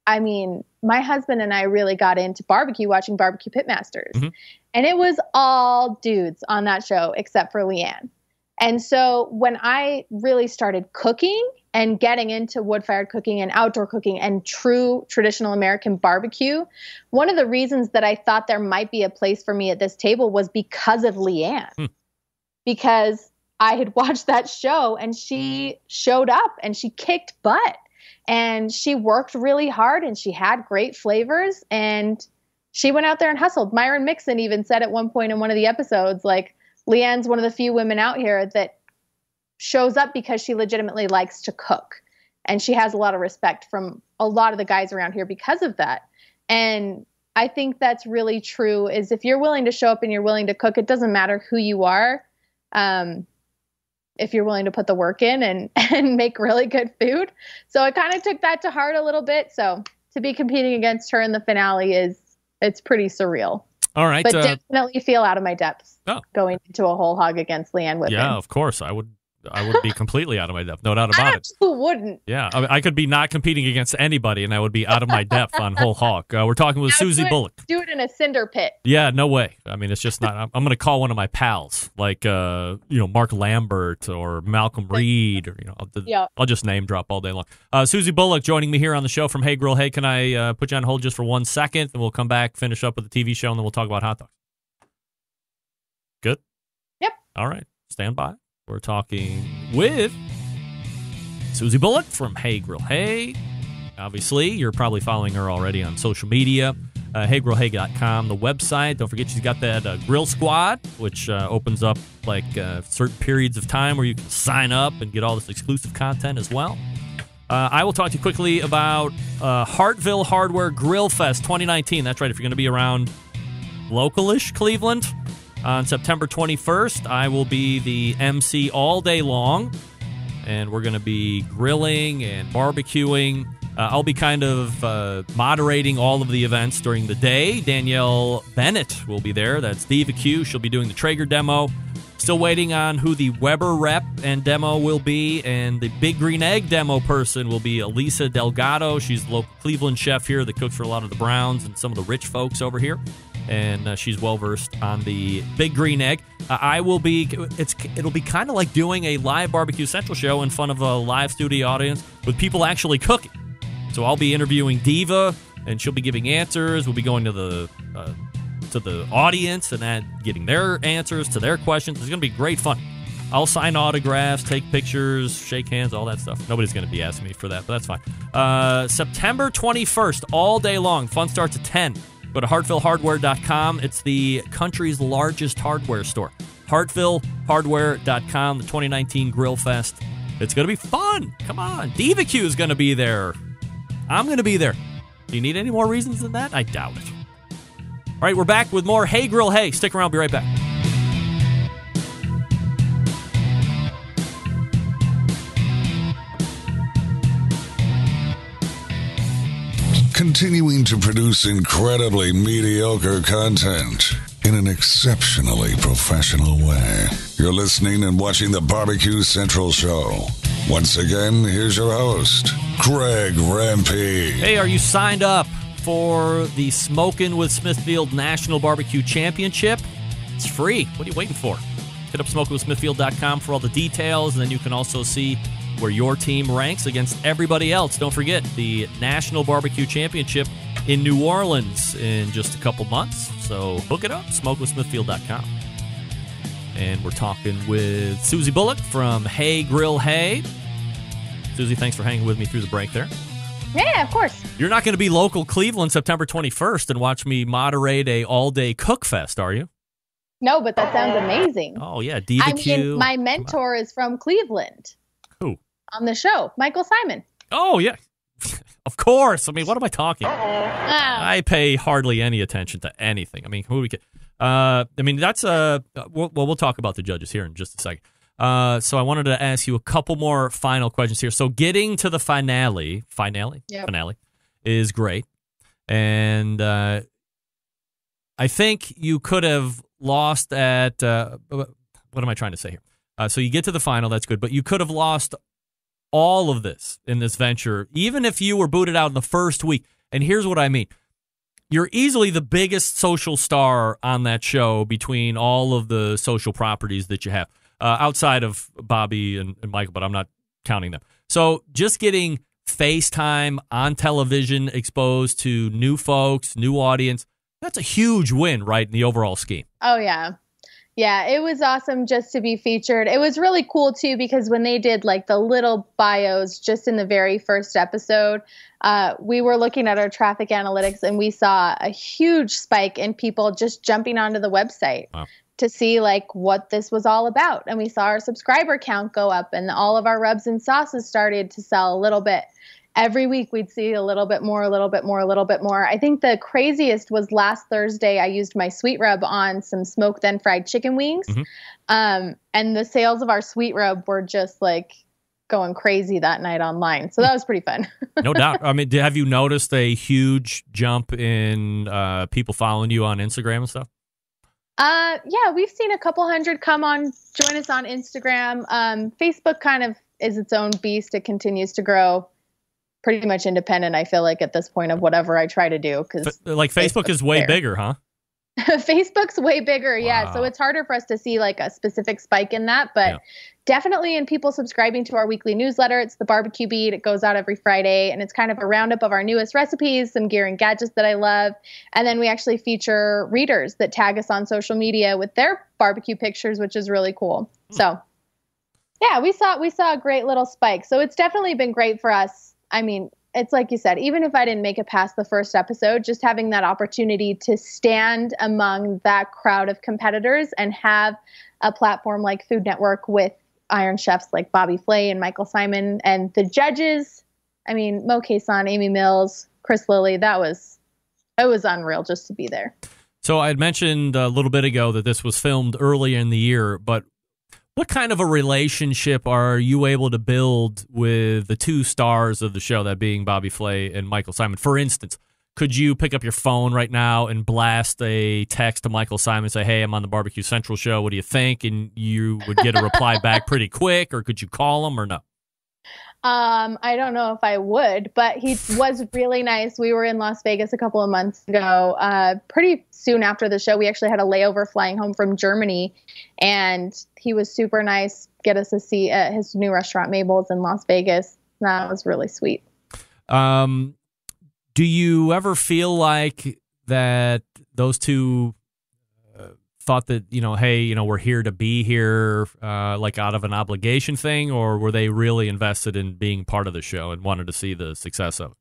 Speaker 11: I mean, my husband and I really got into barbecue, watching Barbecue Pitmasters.
Speaker 9: Mm-hmm.
Speaker 11: And it was all dudes on that show except for Leanne. And so when I really started cooking and getting into wood-fired cooking and outdoor cooking and true traditional American barbecue, one of the reasons that I thought there might be a place for me at this table was because of Leanne. Because I had watched that show and she showed up and she kicked butt and she worked really hard and she had great flavors and she went out there and hustled. Myron Mixon even said at one point in one of the episodes, like, Leanne's one of the few women out here that shows up because she legitimately likes to cook. And she has a lot of respect from a lot of the guys around here because of that. And I think that's really true, is if you're willing to show up and you're willing to cook, it doesn't matter who you are. If you're willing to put the work in and make really good food. So I kind of took that to heart a little bit. So to be competing against her in the finale it's pretty surreal.
Speaker 9: All right.
Speaker 11: But definitely feel out of my depth going into a whole hog against Leanne Whitman.
Speaker 9: Yeah, of course. I would be completely out of my depth. No doubt about it.
Speaker 11: Who wouldn't?
Speaker 9: Yeah. I could be not competing against anybody, and I would be out of my depth on whole hog. We're talking with Susie Bulloch.
Speaker 11: Do it in a cinder pit.
Speaker 9: Yeah, no way. I mean, it's just not. I'm going to call one of my pals, like Mark Lambert or Malcolm Reed, or I'll just name drop all day long. Susie Bulloch joining me here on the show from Hey Grill Hey. Can I put you on hold just for 1 second, and we'll come back, finish up with the TV show, and then we'll talk about hot dogs. Good.
Speaker 11: Yep.
Speaker 9: All right. Stand by. We're talking with Susie Bulloch from Hey Grill Hey. Obviously, you're probably following her already on social media. HeyGrillHey.com, the website. Don't forget she's got that Grill Squad, which opens up like certain periods of time where you can sign up and get all this exclusive content as well. I will talk to you quickly about Hartville Hardware Grill Fest 2019. That's right, if you're going to be around local-ish Cleveland, on September 21st, I will be the MC all day long, and we're going to be grilling and barbecuing. I'll be kind of moderating all of the events during the day. Danielle Bennett will be there. That's BBQ. She'll be doing the Traeger demo. Still waiting on who the Weber rep and demo will be, and the Big Green Egg demo person will be Elisa Delgado. She's the local Cleveland chef here that cooks for a lot of the Browns and some of the rich folks over here. And she's well-versed on the Big Green Egg. It'll be kind of like doing a live Barbecue Central show in front of a live studio audience with people actually cooking. So I'll be interviewing Diva, and she'll be giving answers. We'll be going to the audience and getting their answers to their questions. It's going to be great fun. I'll sign autographs, take pictures, shake hands, all that stuff. Nobody's going to be asking me for that, but that's fine. September 21st, all day long. Fun starts at 10. Go to HartvilleHardware.com. It's the country's largest hardware store. HartvilleHardware.com, the 2019 Grill Fest. It's going to be fun. Come on. DivaQ is going to be there. I'm going to be there. Do you need any more reasons than that? I doubt it. All right, we're back with more Hey Grill Hey. Stick around. I'll be right back.
Speaker 10: Continuing to produce incredibly mediocre content in an exceptionally professional way. You're listening and watching the Barbecue Central Show. Once again, here's your host, Greg Rempe.
Speaker 9: Hey, are you signed up for the Smokin' with Smithfield National Barbecue Championship? It's free. What are you waiting for? Hit up SmokingWithSmithfield.com for all the details, and then you can also see where your team ranks against everybody else. Don't forget the National Barbecue Championship in New Orleans in just a couple months. So hook it up, SmokingWithSmithfield.com. And we're talking with Susie Bulloch from Hey Grill Hey. Susie, thanks for hanging with me through the break there.
Speaker 11: Yeah, of course.
Speaker 9: You're not going to be local Cleveland September 21st and watch me moderate a all-day cook fest, are you?
Speaker 11: No, but that sounds amazing.
Speaker 9: Oh, yeah, DBQ.
Speaker 11: I mean, my mentor is from Cleveland.
Speaker 9: Who?
Speaker 11: On the show, Michael Simon.
Speaker 9: Oh, yeah. Of course. I mean, what am I talking about?
Speaker 11: Oh.
Speaker 9: I pay hardly any attention to anything. I mean, who we get? That's we'll talk about the judges here in just a second. So I wanted to ask you a couple more final questions here. So getting to the finale is great. And I think you could have lost at, what am I trying to say here? So you get to the final, that's good, but you could have lost all of this in this venture, even if you were booted out in the first week. And here's what I mean. You're easily the biggest social star on that show between all of the social properties that you have, outside of Bobby and Michael, but I'm not counting them. So just getting FaceTime on television exposed to new folks, new audience, that's a huge win, right, in the overall scheme.
Speaker 11: Oh, yeah. Yeah, it was awesome just to be featured. It was really cool, too, because when they did like the little bios just in the very first episode, we were looking at our traffic analytics and we saw a huge spike in people just jumping onto the website to see like what this was all about. And we saw our subscriber count go up and all of our rubs and sauces started to sell a little bit. Every week we'd see a little bit more, a little bit more, a little bit more. I think the craziest was last Thursday. I used my sweet rub on some smoked then fried chicken wings. And the sales of our sweet rub were just like going crazy that night online. So that was pretty fun.
Speaker 9: No doubt. I mean, have you noticed a huge jump in people following you on Instagram and stuff?
Speaker 11: Yeah, we've seen a couple hundred come on, join us on Instagram. Facebook kind of is its own beast. It continues to grow. Pretty much independent, I feel like, at this point of whatever I try to do. Because
Speaker 9: like Facebook is way bigger, huh?
Speaker 11: Facebook's way bigger, yeah. So it's harder for us to see like a specific spike in that, but definitely in people subscribing to our weekly newsletter. It's the BBQ Beat. It goes out every Friday, and it's kind of a roundup of our newest recipes, some gear and gadgets that I love. And then we actually feature readers that tag us on social media with their barbecue pictures, which is really cool. So yeah, we saw a great little spike. So it's definitely been great for us. I mean, it's like you said, even if I didn't make it past the first episode, just having that opportunity to stand among that crowd of competitors and have a platform like Food Network with Iron Chefs like Bobby Flay and Michael Simon and the judges. I mean, Mo Kason, Amy Mills, Chris Lilly, it was unreal just to be there.
Speaker 9: So I had mentioned a little bit ago that this was filmed early in the year, but what kind of a relationship are you able to build with the two stars of the show, that being Bobby Flay and Michael Simon? For instance, could you pick up your phone right now and blast a text to Michael Simon and say, hey, I'm on the Barbecue Central show, what do you think? And you would get a reply back pretty quick, or could you call him or no?
Speaker 11: I don't know if I would, but he was really nice. We were in Las Vegas a couple of months ago. Pretty soon after the show, we actually had a layover flying home from Germany, and he was super nice. Get us a seat at his new restaurant, Mabel's, in Las Vegas. That was really sweet.
Speaker 9: Do you ever feel like that those two thought that, hey, we're here to be here, like out of an obligation thing, or were they really invested in being part of the show and wanted to see the success of it?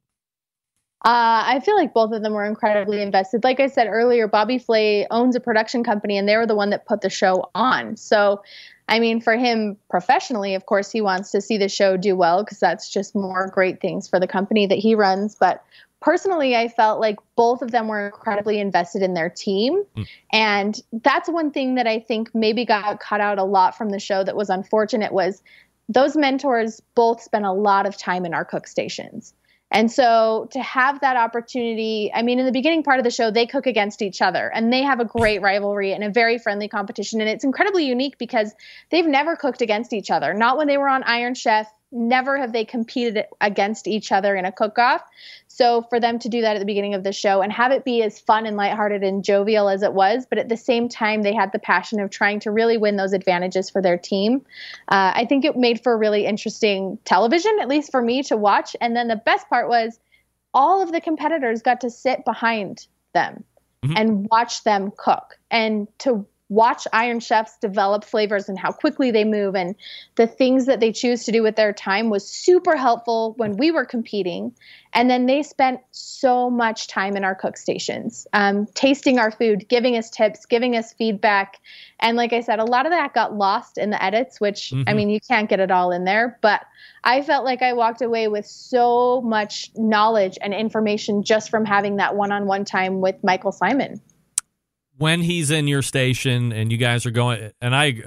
Speaker 11: I feel like both of them were incredibly invested. Like I said earlier, Bobby Flay owns a production company, and they were the one that put the show on. So, I mean, for him professionally, of course, he wants to see the show do well because that's just more great things for the company that he runs. But personally, I felt like both of them were incredibly invested in their team. And that's one thing that I think maybe got cut out a lot from the show that was unfortunate, was those mentors both spent a lot of time in our cook stations. And so to have that opportunity, I mean, in the beginning part of the show, they cook against each other and they have a great rivalry and a very friendly competition. And it's incredibly unique because they've never cooked against each other. Not when they were on Iron Chef. Never have they competed against each other in a cook-off. So for them to do that at the beginning of the show and have it be as fun and lighthearted and jovial as it was, but at the same time, they had the passion of trying to really win those advantages for their team. I think it made for really interesting television, at least for me to watch. And then the best part was all of the competitors got to sit behind them and watch them cook, and to watch Iron Chefs develop flavors and how quickly they move and the things that they choose to do with their time was super helpful when we were competing. And then they spent so much time in our cook stations, tasting our food, giving us tips, giving us feedback. And like I said, a lot of that got lost in the edits, which, I mean, you can't get it all in there. But I felt like I walked away with so much knowledge and information just from having that one-on-one time with Michael Simon.
Speaker 9: When he's in your station and you guys are going, and I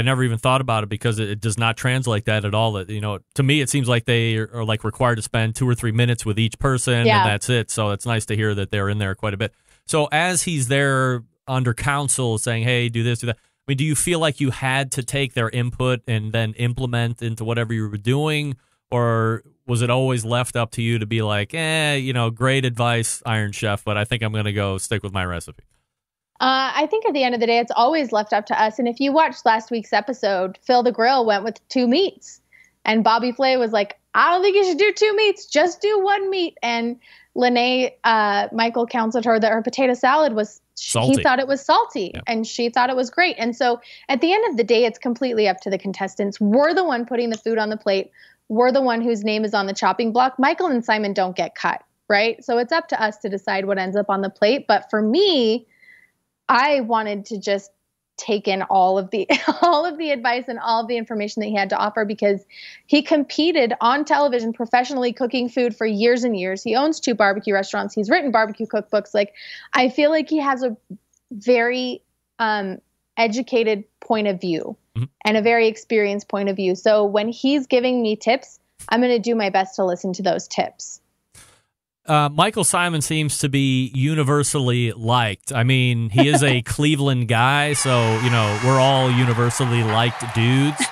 Speaker 9: never even thought about it because it does not translate that at all. To me, it seems like they are like required to spend 2 or 3 minutes with each person, and that's it. So it's nice to hear that they're in there quite a bit. So as he's there under counsel saying, hey, do this, do that, I mean, do you feel like you had to take their input and then implement into whatever you were doing? or was it always left up to you to be like, great advice, Iron Chef, but I think I'm going to go stick with my recipe?
Speaker 11: I think at the end of the day, it's always left up to us. And if you watched last week's episode, Phil the Grill went with 2 meats. And Bobby Flay was like, I don't think you should do 2 meats. Just do 1 meat. And Lene, Michael counseled her that her potato salad was salty. He thought it was salty, and she thought it was great. And so at the end of the day, it's completely up to the contestants. We're the one putting the food on the plate. We're the one whose name is on the chopping block. Michael and Simon don't get cut, right? So it's up to us to decide what ends up on the plate. But for me, I wanted to just take in all of the advice and all of the information that he had to offer, because he competed on television professionally cooking food for years and years. He owns 2 barbecue restaurants. He's written barbecue cookbooks. Like, I feel like he has a very educated point of view and a very experienced point of view. So when he's giving me tips, I'm going to do my best to listen to those tips.
Speaker 9: Michael Simon seems to be universally liked. I mean, he is a Cleveland guy, so, we're all universally liked dudes.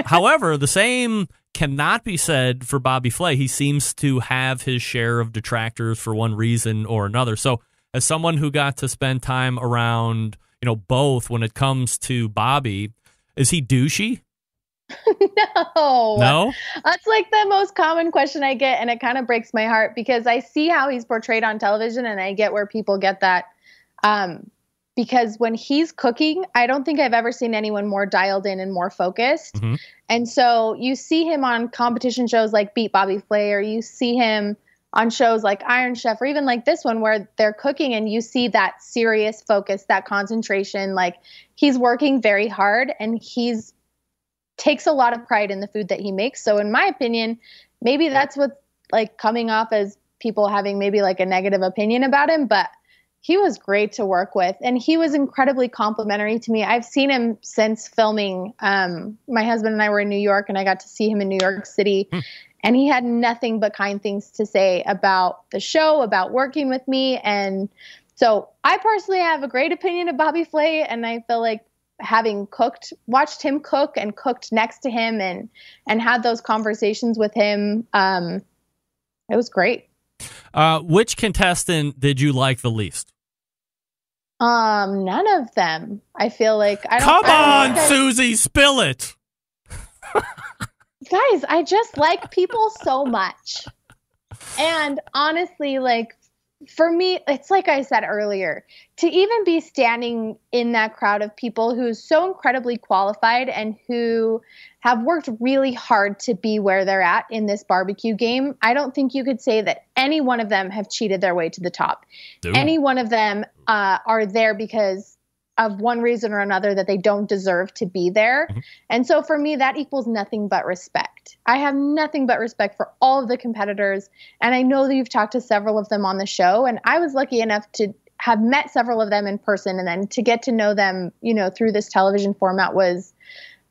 Speaker 9: However, the same cannot be said for Bobby Flay. He seems to have his share of detractors for one reason or another. So as someone who got to spend time around, both when it comes to Bobby, is he douchey?
Speaker 11: No. That's like the most common question I get, and it kind of breaks my heart because I see how he's portrayed on television, and I get where people get that. Because when he's cooking, I don't think I've ever seen anyone more dialed in and more focused. Mm-hmm. And so you see him on competition shows like Beat Bobby Flay, or you see him on shows like Iron Chef, or even like this one where they're cooking and you see that serious focus, that concentration. Like, he's working very hard, and he's takes a lot of pride in the food that he makes. So in my opinion, maybe that's what's like coming off as people having maybe like a negative opinion about him, but he was great to work with, and he was incredibly complimentary to me. I've seen him since filming. My husband and I were in New York, and I got to see him in New York City, and he had nothing but kind things to say about the show, about working with me. And so I personally have a great opinion of Bobby Flay, and I feel like having watched him cook and cooked next to him and had those conversations with him, it was great.
Speaker 9: Which contestant did you like the least?
Speaker 11: None of them. I feel like
Speaker 9: Come on, Susie, spill it.
Speaker 11: Guys, I just like people so much. And honestly, like, for me, it's like I said earlier, to even be standing in that crowd of people who's so incredibly qualified and who have worked really hard to be where they're at in this barbecue game, I don't think you could say that any one of them have cheated their way to the top. Dude. Any one of them are there because of one reason or another that they don't deserve to be there. Mm-hmm. And so for me, that equals nothing but respect. I have nothing but respect for all of the competitors. And I know that you've talked to several of them on the show, and I was lucky enough to have met several of them in person, and then to get to know them, through this television format was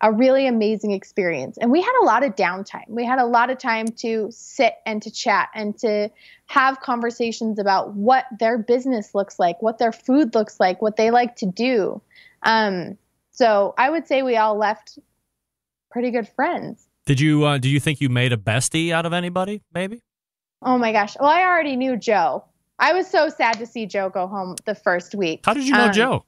Speaker 11: a really amazing experience. And we had a lot of downtime. We had a lot of time to sit and to chat and to have conversations about what their business looks like, what their food looks like, what they like to do. So I would say we all left pretty good friends.
Speaker 9: Did you think you made a bestie out of anybody, maybe?
Speaker 11: Oh my gosh. Well, I already knew Joe. I was so sad to see Joe go home the first week.
Speaker 9: How did you know Joe?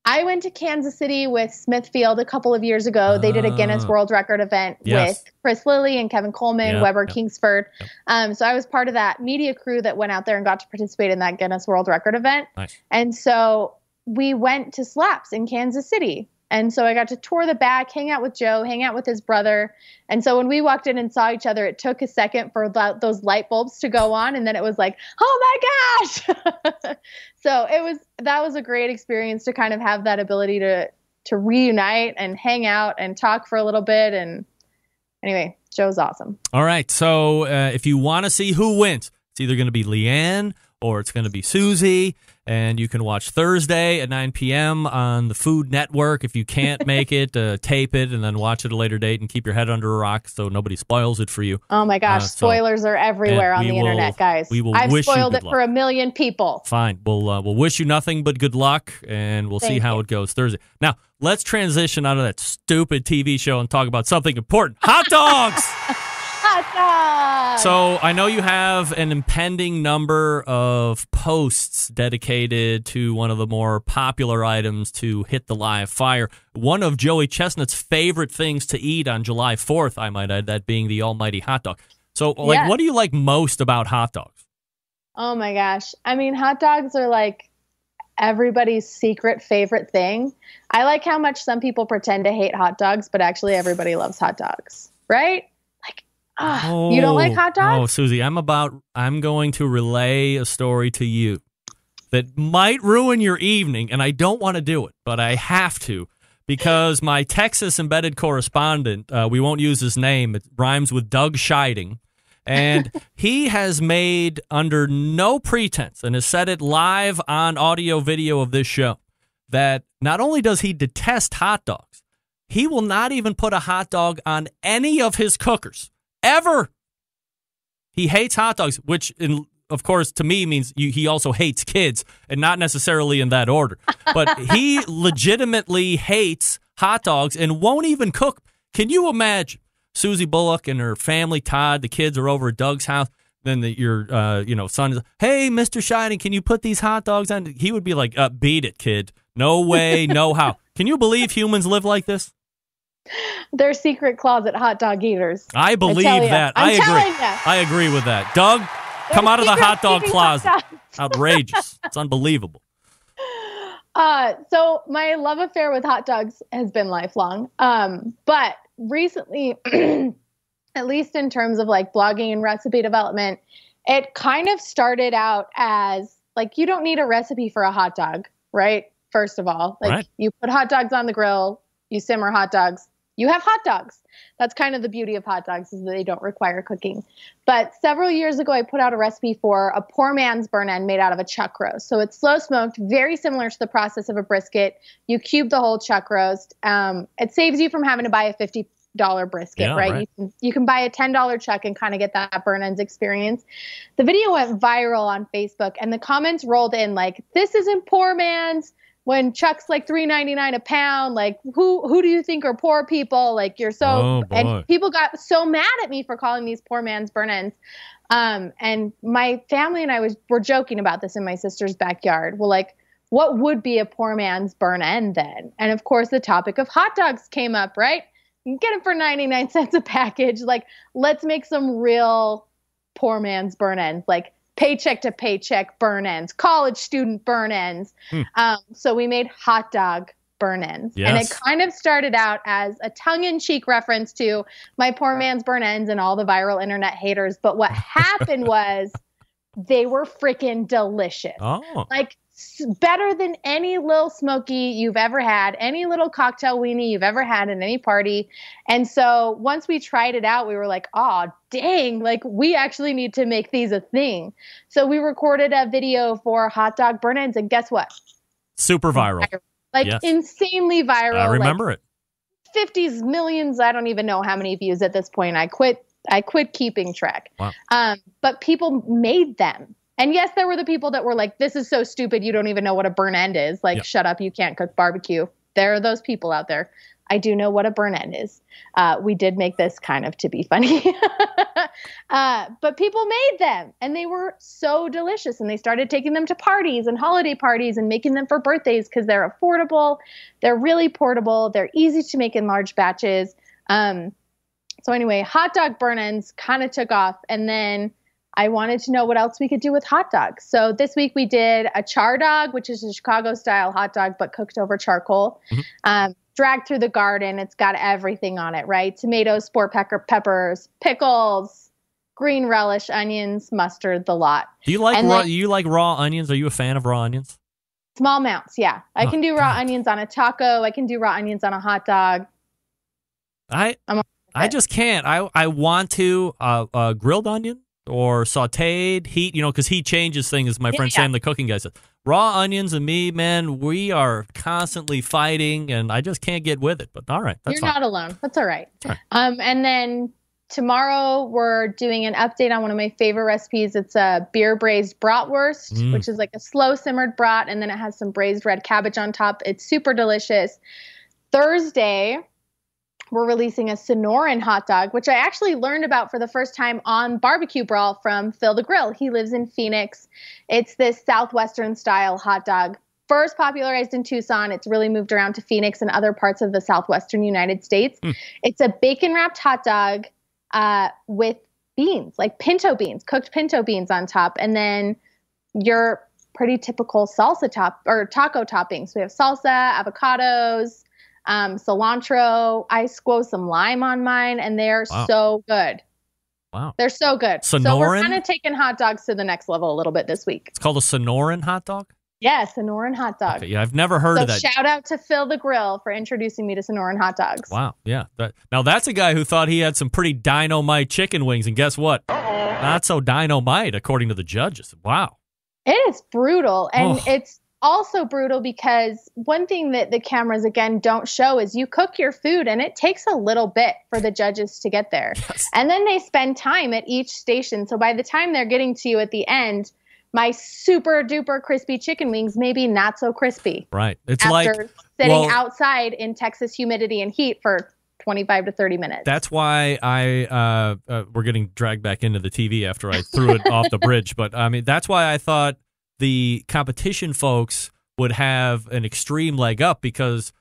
Speaker 11: I went to Kansas City with Smithfield a couple of years ago. They did a Guinness World Record event with Chris Lilly and Kevin Coleman, Weber Kingsford. So I was part of that media crew that went out there and got to participate in that Guinness World Record event.
Speaker 9: Nice.
Speaker 11: And so we went to Slaps in Kansas City. And so I got to tour the back, hang out with Joe, hang out with his brother. And so when we walked in and saw each other, it took a second for those light bulbs to go on. And then it was like, oh my gosh. So that was a great experience to kind of have that ability to reunite and hang out and talk for a little bit. And anyway, Joe's awesome.
Speaker 9: All right. So if you want to see who wins, it's either going to be Leanne or it's going to be Susie. And you can watch Thursday at 9 p.m. on the Food Network. If you can't make it, tape it and then watch it at a later date and keep your head under a rock so nobody spoils it for you.
Speaker 11: Oh, my gosh. Spoilers are everywhere on the internet, guys. I've spoiled it for a million people.
Speaker 9: Fine. We'll wish you nothing but good luck, and we'll see how it goes Thursday. Now, let's transition out of that stupid TV show and talk about something important. Hot dogs!
Speaker 11: Awesome.
Speaker 9: So I know you have an impending number of posts dedicated to one of the more popular items to hit the live fire. One of Joey Chestnut's favorite things to eat on July 4th, I might add, that being the almighty hot dog. So, what do you like most about hot dogs?
Speaker 11: Oh my gosh. I mean, hot dogs are like everybody's secret favorite thing. I like how much some people pretend to hate hot dogs, but actually everybody loves hot dogs, right? You don't like hot dogs?
Speaker 9: Oh, Susie, I'm going to relay a story to you that might ruin your evening, and I don't want to do it, but I have to because my Texas embedded correspondent, we won't use his name, it rhymes with Doug Scheiding, and he has made under no pretense and has said it live on audio video of this show that not only does he detest hot dogs, he will not even put a hot dog on any of his cookers. Ever. He hates hot dogs, which, of course, to me means he also hates kids, and not necessarily in that order. But he legitimately hates hot dogs and won't even cook. Can you imagine Susie Bulloch and her family, Todd, the kids are over at Doug's house, then your son is, hey, Mr. Shining, can you put these hot dogs on? He would be like, beat it, kid. No way, no how. Can you believe humans live like this?
Speaker 11: They're secret closet hot dog eaters.
Speaker 9: I believe that. I agree. I agree with that. Doug, come out of the hot dog closet. Outrageous. It's unbelievable.
Speaker 11: So my love affair with hot dogs has been lifelong. But recently, at least in terms of like blogging and recipe development, it kind of started out as like, you don't need a recipe for a hot dog, right? First of all, like you put hot dogs on the grill, you simmer hot dogs, you have hot dogs. That's kind of the beauty of hot dogs is that they don't require cooking. But several years ago, I put out a recipe for a poor man's burn end made out of a chuck roast. So it's slow smoked, very similar to the process of a brisket. You cube the whole chuck roast. It saves you from having to buy a $50 brisket, right? You can buy a $10 chuck and kind of get that burn ends experience. The video went viral on Facebook, and the comments rolled in like, this isn't poor man's. When chuck's like $3.99 a pound, like who do you think are poor people? Like you're so, and people got so mad at me for calling these poor man's burn ends. And my family and I were joking about this in my sister's backyard. Well, like, what would be a poor man's burn end then? And of course, the topic of hot dogs came up, right? You can get them for 99 cents a package. Like, let's make some real poor man's burn ends, like paycheck to paycheck burn ends, college student burn ends. So we made hot dog burn ends. Yes. And it kind of started out as a tongue-in-cheek reference to my poor man's burn ends and all the viral internet haters. But what happened was they were freaking delicious. Like better than any little smoky you've ever had, any little cocktail weenie you've ever had at any party. And so once we tried it out, we were like, oh, dang, like we actually need to make these a thing. So we recorded a video for hot dog burn ends, and guess what?
Speaker 9: Super viral.
Speaker 11: Like insanely viral.
Speaker 9: I remember it.
Speaker 11: 50s, millions. I don't even know how many views at this point. I quit keeping track.
Speaker 9: Wow.
Speaker 11: But people made them. And yes, there were the people that were like, this is so stupid. You don't even know what a burn end is. Like, shut up. You can't cook barbecue. There are those people out there. I do know what a burn end is. We did make this kind of to be funny. But people made them, and they were so delicious. And they started taking them to parties and holiday parties and making them for birthdays because they're affordable. They're really portable. They're easy to make in large batches. So anyway, hot dog burn ends kind of took off. And then I wanted to know what else we could do with hot dogs. So this week we did a char dog, which is a Chicago-style hot dog, but cooked over charcoal. Dragged through the garden. It's got everything on it, right? Tomatoes, sport peppers, pickles, green relish, onions, mustard, the lot.
Speaker 9: Do you like raw onions? Are you a fan of raw onions?
Speaker 11: Small amounts, yeah. I can do raw onions on a taco. I can do raw onions on a hot dog.
Speaker 9: I just can't. I want to grilled onion or sautéed heat, because heat changes things, as my friend Sam, the cooking guy, said. Raw onions and me, man, we are constantly fighting, and I just can't get with it. But all right, that's
Speaker 11: You're
Speaker 9: fine.
Speaker 11: not alone. That's all right. And then tomorrow we're doing an update on one of my favorite recipes. It's a beer braised bratwurst, which is like a slow simmered brat, and then it has some braised red cabbage on top. It's super delicious. Thursday, we're releasing a Sonoran hot dog, which I actually learned about for the first time on Barbecue Brawl from Phil the Grill. He lives in Phoenix. It's this Southwestern style hot dog. First popularized in Tucson. It's really moved around to Phoenix and other parts of the Southwestern United States. It's a bacon wrapped hot dog with beans, like pinto beans, cooked pinto beans on top. And then your pretty typical salsa taco toppings. We have salsa, avocados, cilantro. I squoze some lime on mine, and they're so good.
Speaker 9: Wow.
Speaker 11: They're so good.
Speaker 9: Sonoran?
Speaker 11: So we're kind of taking hot dogs to the next level a little bit this week.
Speaker 9: It's called a Sonoran hot dog?
Speaker 11: Yeah, Sonoran hot dog.
Speaker 9: Okay, yeah, I've never heard of that.
Speaker 11: Shout out to Phil the Grill for introducing me to Sonoran hot dogs.
Speaker 9: Wow, yeah. Now that's a guy who thought he had some pretty dynamite chicken wings, and guess what? Not so dynamite, according to the judges. Wow.
Speaker 11: It is brutal, and it's also brutal because one thing that the cameras, again, don't show is you cook your food, and it takes a little bit for the judges to get there. Yes. And then they spend time at each station, so by the time they're getting to you at the end, my super duper crispy chicken wings may be not so crispy.
Speaker 9: Right. It's
Speaker 11: after sitting outside in Texas humidity and heat for 25 to 30 minutes.
Speaker 9: That's why we're getting dragged back into the TV after I threw it off the bridge. But I mean, that's why I thought the competition folks would have an extreme leg up, because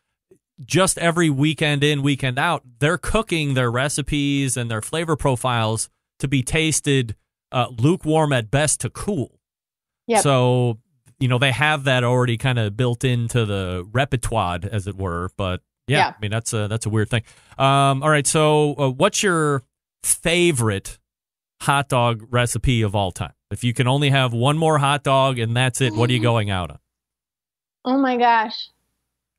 Speaker 9: just every weekend in, weekend out, they're cooking their recipes and their flavor profiles to be tasted lukewarm at best to cool. Yep. So, they have that already kind of built into the repertoire, as it were. But, yeah. I mean, that's a weird thing. All right, so what's your favorite hot dog recipe of all time? If you can only have one more hot dog and that's it, what are you going out on?
Speaker 11: Oh, my gosh.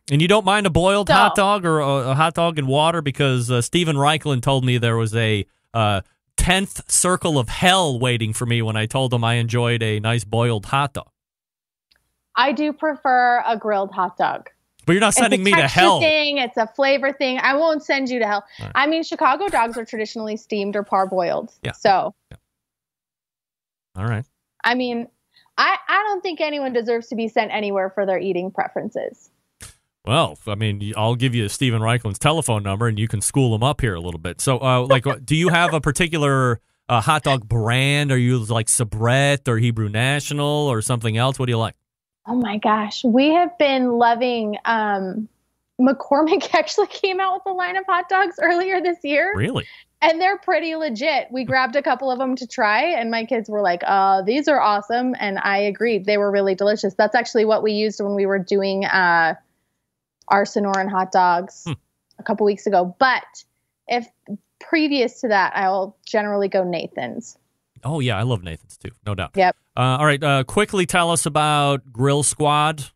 Speaker 9: And you don't mind a boiled hot dog or a hot dog in water? Because Stephen Reichlin told me there was a 10th circle of hell waiting for me when I told him I enjoyed a nice boiled hot dog.
Speaker 11: I do prefer a grilled hot dog.
Speaker 9: But you're not sending me to hell.
Speaker 11: It's a flavor thing. I won't send you to hell. Right. I mean, Chicago dogs are traditionally steamed or parboiled. Yeah. So. Yeah.
Speaker 9: All right.
Speaker 11: I mean, I don't think anyone deserves to be sent anywhere for their eating preferences.
Speaker 9: Well, I mean, I'll give you Stephen Reichlin's telephone number, and you can school him up here a little bit. So, do you have a particular hot dog brand? Are you like Sabrett or Hebrew National or something else? What do you like?
Speaker 11: Oh, my gosh. We have been loving McCormick actually came out with a line of hot dogs earlier this year.
Speaker 9: Really?
Speaker 11: And they're pretty legit. We grabbed a couple of them to try, and my kids were like, these are awesome. And I agreed. They were really delicious. That's actually what we used when we were doing our Sonoran hot dogs a couple weeks ago. But if previous to that, I will generally go Nathan's.
Speaker 9: Oh, yeah. I love Nathan's, too. No doubt.
Speaker 11: Yep.
Speaker 9: All right. Quickly tell us about Grill Squad.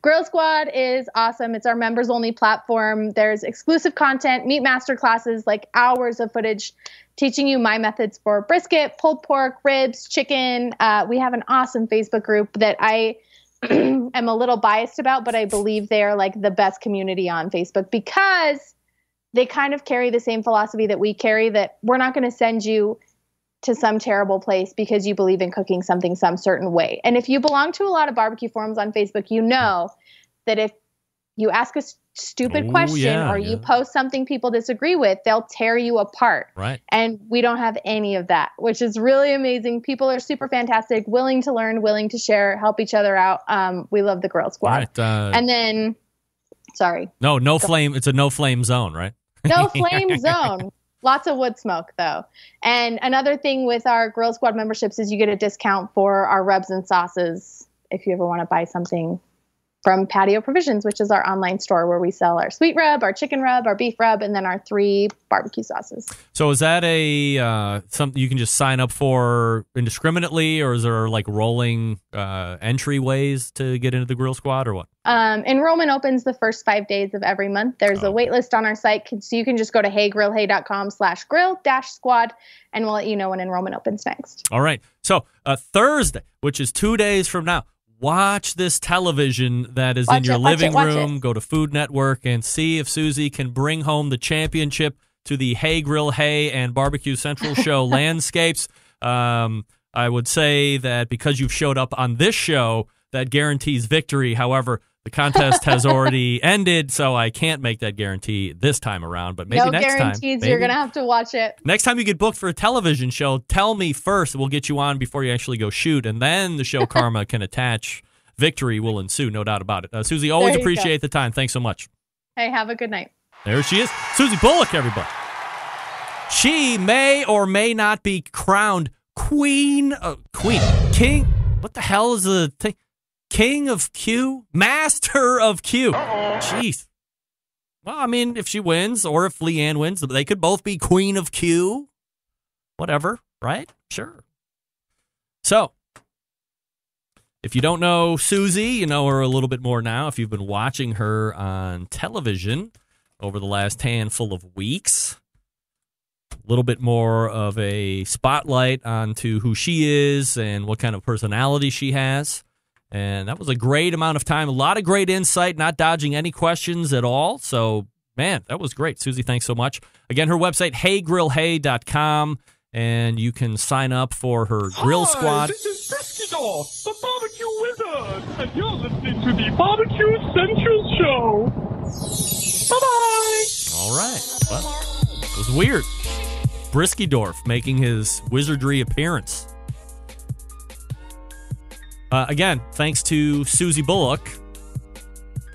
Speaker 11: Grill Squad is awesome. It's our members-only platform. There's exclusive content, meat master classes, like hours of footage teaching you my methods for brisket, pulled pork, ribs, chicken. We have an awesome Facebook group that I am a little biased about, but I believe they are like the best community on Facebook because they kind of carry the same philosophy that we carry, that we're not going to send you to some terrible place because you believe in cooking something some certain way. And if you belong to a lot of barbecue forums on Facebook, you know that if you ask a stupid question or you post something people disagree with, they'll tear you apart.
Speaker 9: Right.
Speaker 11: And we don't have any of that, which is really amazing. People are super fantastic, willing to learn, willing to share, help each other out. We love the Grill Squad.
Speaker 9: Right,
Speaker 11: and then, sorry.
Speaker 9: No flame. It's a no flame zone, right?
Speaker 11: No flame zone. Lots of wood smoke, though. And another thing with our Grill Squad memberships is you get a discount for our rubs and sauces if you ever want to buy something from Patio Provisions, which is our online store where we sell our sweet rub, our chicken rub, our beef rub, and then our 3 barbecue sauces.
Speaker 9: So is that a something you can just sign up for indiscriminately, or is there like rolling entry ways to get into the Grill Squad, or what?
Speaker 11: Enrollment opens the first 5 days of every month. There's a wait list on our site, so you can just go to heygrillhey.com/grill-squad, and we'll let you know when enrollment opens next.
Speaker 9: All right. So Thursday, which is 2 days from now, watch this television that is in your living room. Go to Food Network and see if Susie can bring home the championship to the Hey Grill Hey and Barbecue Central show landscapes. I would say that because you've showed up on this show, that guarantees victory. However, The contest has already ended, so I can't make that guarantee this time around. But maybe
Speaker 11: no
Speaker 9: next time.
Speaker 11: No guarantees. You're going to have to watch it.
Speaker 9: Next time you get booked for a television show, tell me first. We'll get you on before you actually go shoot, and then the show karma can attach. Victory will ensue, no doubt about it. Susie, always appreciate the time. Thanks so much.
Speaker 11: Hey, have a good night.
Speaker 9: There she is. Susie Bulloch, everybody. She may or may not be crowned King. What the hell is the thing? King of Q? Master of Q. Jeez. Well, I mean, if she wins or if Leanne wins, they could both be Queen of Q. Whatever, right? Sure. So, if you don't know Susie, you know her a little bit more now. If you've been watching her on television over the last handful of weeks, a little bit more of a spotlight onto who she is and what kind of personality she has. And that was a great amount of time, a lot of great insight, not dodging any questions at all. So, man, that was great. Susie, thanks so much. Again, her website, heygrillhey.com, and you can sign up for her grill squad.
Speaker 5: This is Briskedor, the barbecue wizard, and you're listening to the Barbecue Central Show. Bye-bye.
Speaker 9: All right. Well, it was weird. Briskedorf making his wizardry appearance. Again, thanks to Susie Bulloch,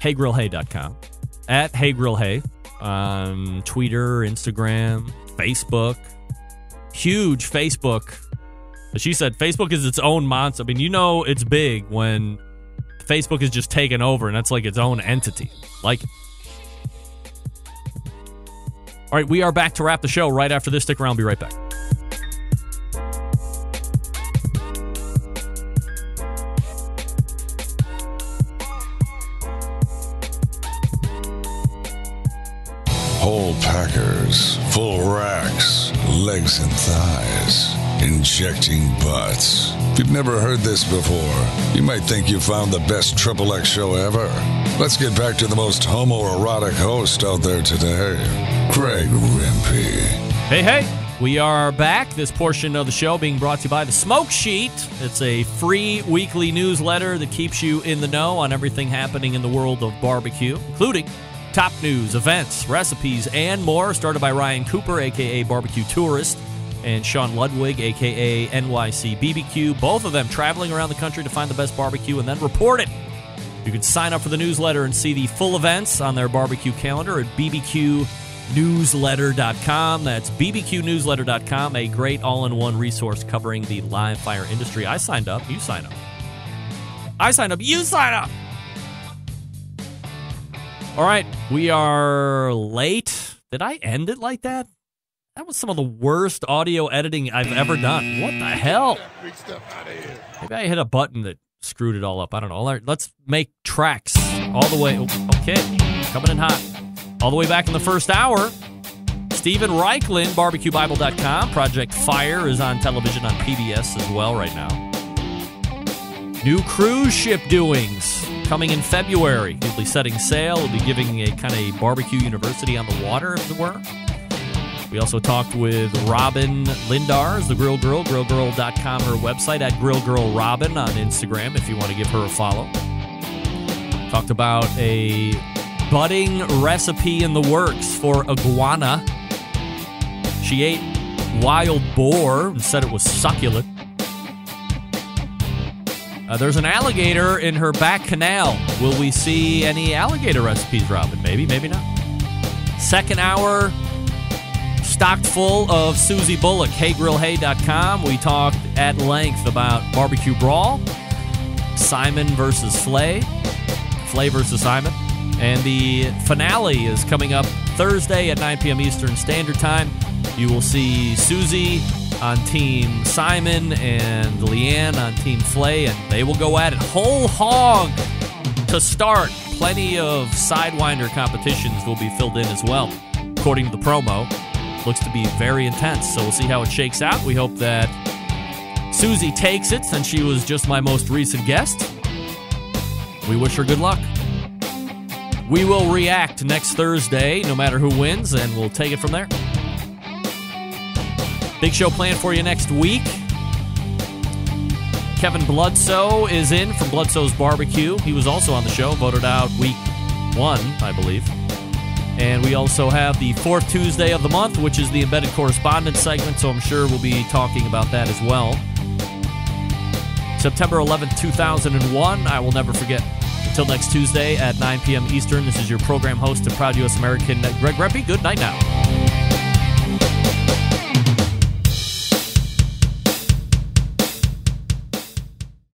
Speaker 9: heygrillhey.com, at heygrillhey on Twitter, Instagram, Facebook. Huge Facebook. As she said, Facebook is its own monster. I mean, you know it's big when Facebook is just taken over and that's like its own entity. Like it. All right, we are back to wrap the show right after this. Stick around. I'll be right back.
Speaker 10: Whole packers, full racks, legs and thighs, injecting butts. If you've never heard this before, you might think you found the best XXX show ever. Let's get back to the most homoerotic host out there today, Craig Rimpey.
Speaker 9: Hey, hey. We are back. This portion of the show being brought to you by The Smoke Sheet. It's a free weekly newsletter that keeps you in the know on everything happening in the world of barbecue, including top news, events, recipes, and more. Started by Ryan Cooper, a.k.a. Barbecue Tourist, and Sean Ludwig, a.k.a. NYC BBQ. Both of them traveling around the country to find the best barbecue and then report it. You can sign up for the newsletter and see the full events on their barbecue calendar at bbqnewsletter.com. That's bbqnewsletter.com, a great all-in-one resource covering the live fire industry. I signed up. You sign up. I signed up. You sign up. All right, we are late. Did I end it like that? That was some of the worst audio editing I've ever done. What the hell? Maybe I hit a button that screwed it all up. I don't know. All right, let's make tracks all the way. Okay, coming in hot. All the way back in the first hour, Stephen Reichlin, BarbecueBible.com. Project Fire is on television on PBS as well right now. New cruise ship doings coming in February. He'll be setting sail. He'll be giving a kind of barbecue university on the water, as it were. We also talked with Robin Lindars, the Grill Girl, grillgirl.com, her website, at grillgirlrobin on Instagram if you want to give her a follow. Talked about a budding recipe in the works for iguana. She ate wild boar and said it was succulent. There's an alligator in her back canal. Will we see any alligator recipes, Robin? Maybe, maybe not. Second hour, stocked full of Susie Bulloch, heygrillhey.com. We talked at length about barbecue brawl, Simon versus Flay, Flay versus Simon. And the finale is coming up Thursday at 9 p.m. Eastern Standard Time. You will see Susie on Team Simon and Leanne on Team Flay, and they will go at it whole hog to start. Plenty of Sidewinder competitions will be filled in as well, according to the promo. Looks to be very intense, so we'll see how it shakes out. We hope that Susie takes it, since she was just my most recent guest. We wish her good luck. We will react next Thursday, no matter who wins, and we'll take it from there. Big show planned for you next week. Kevin Bloodsoe is in from Bloodsoe's Barbecue. He was also on the show, voted out week 1, I believe. And we also have the 4th Tuesday of the month, which is the Embedded Correspondence segment, so I'm sure we'll be talking about that as well. September 11th, 2001, I will never forget. Until next Tuesday at 9 p.m. Eastern, this is your program host and proud U.S. American, Greg Rempe. Good night now.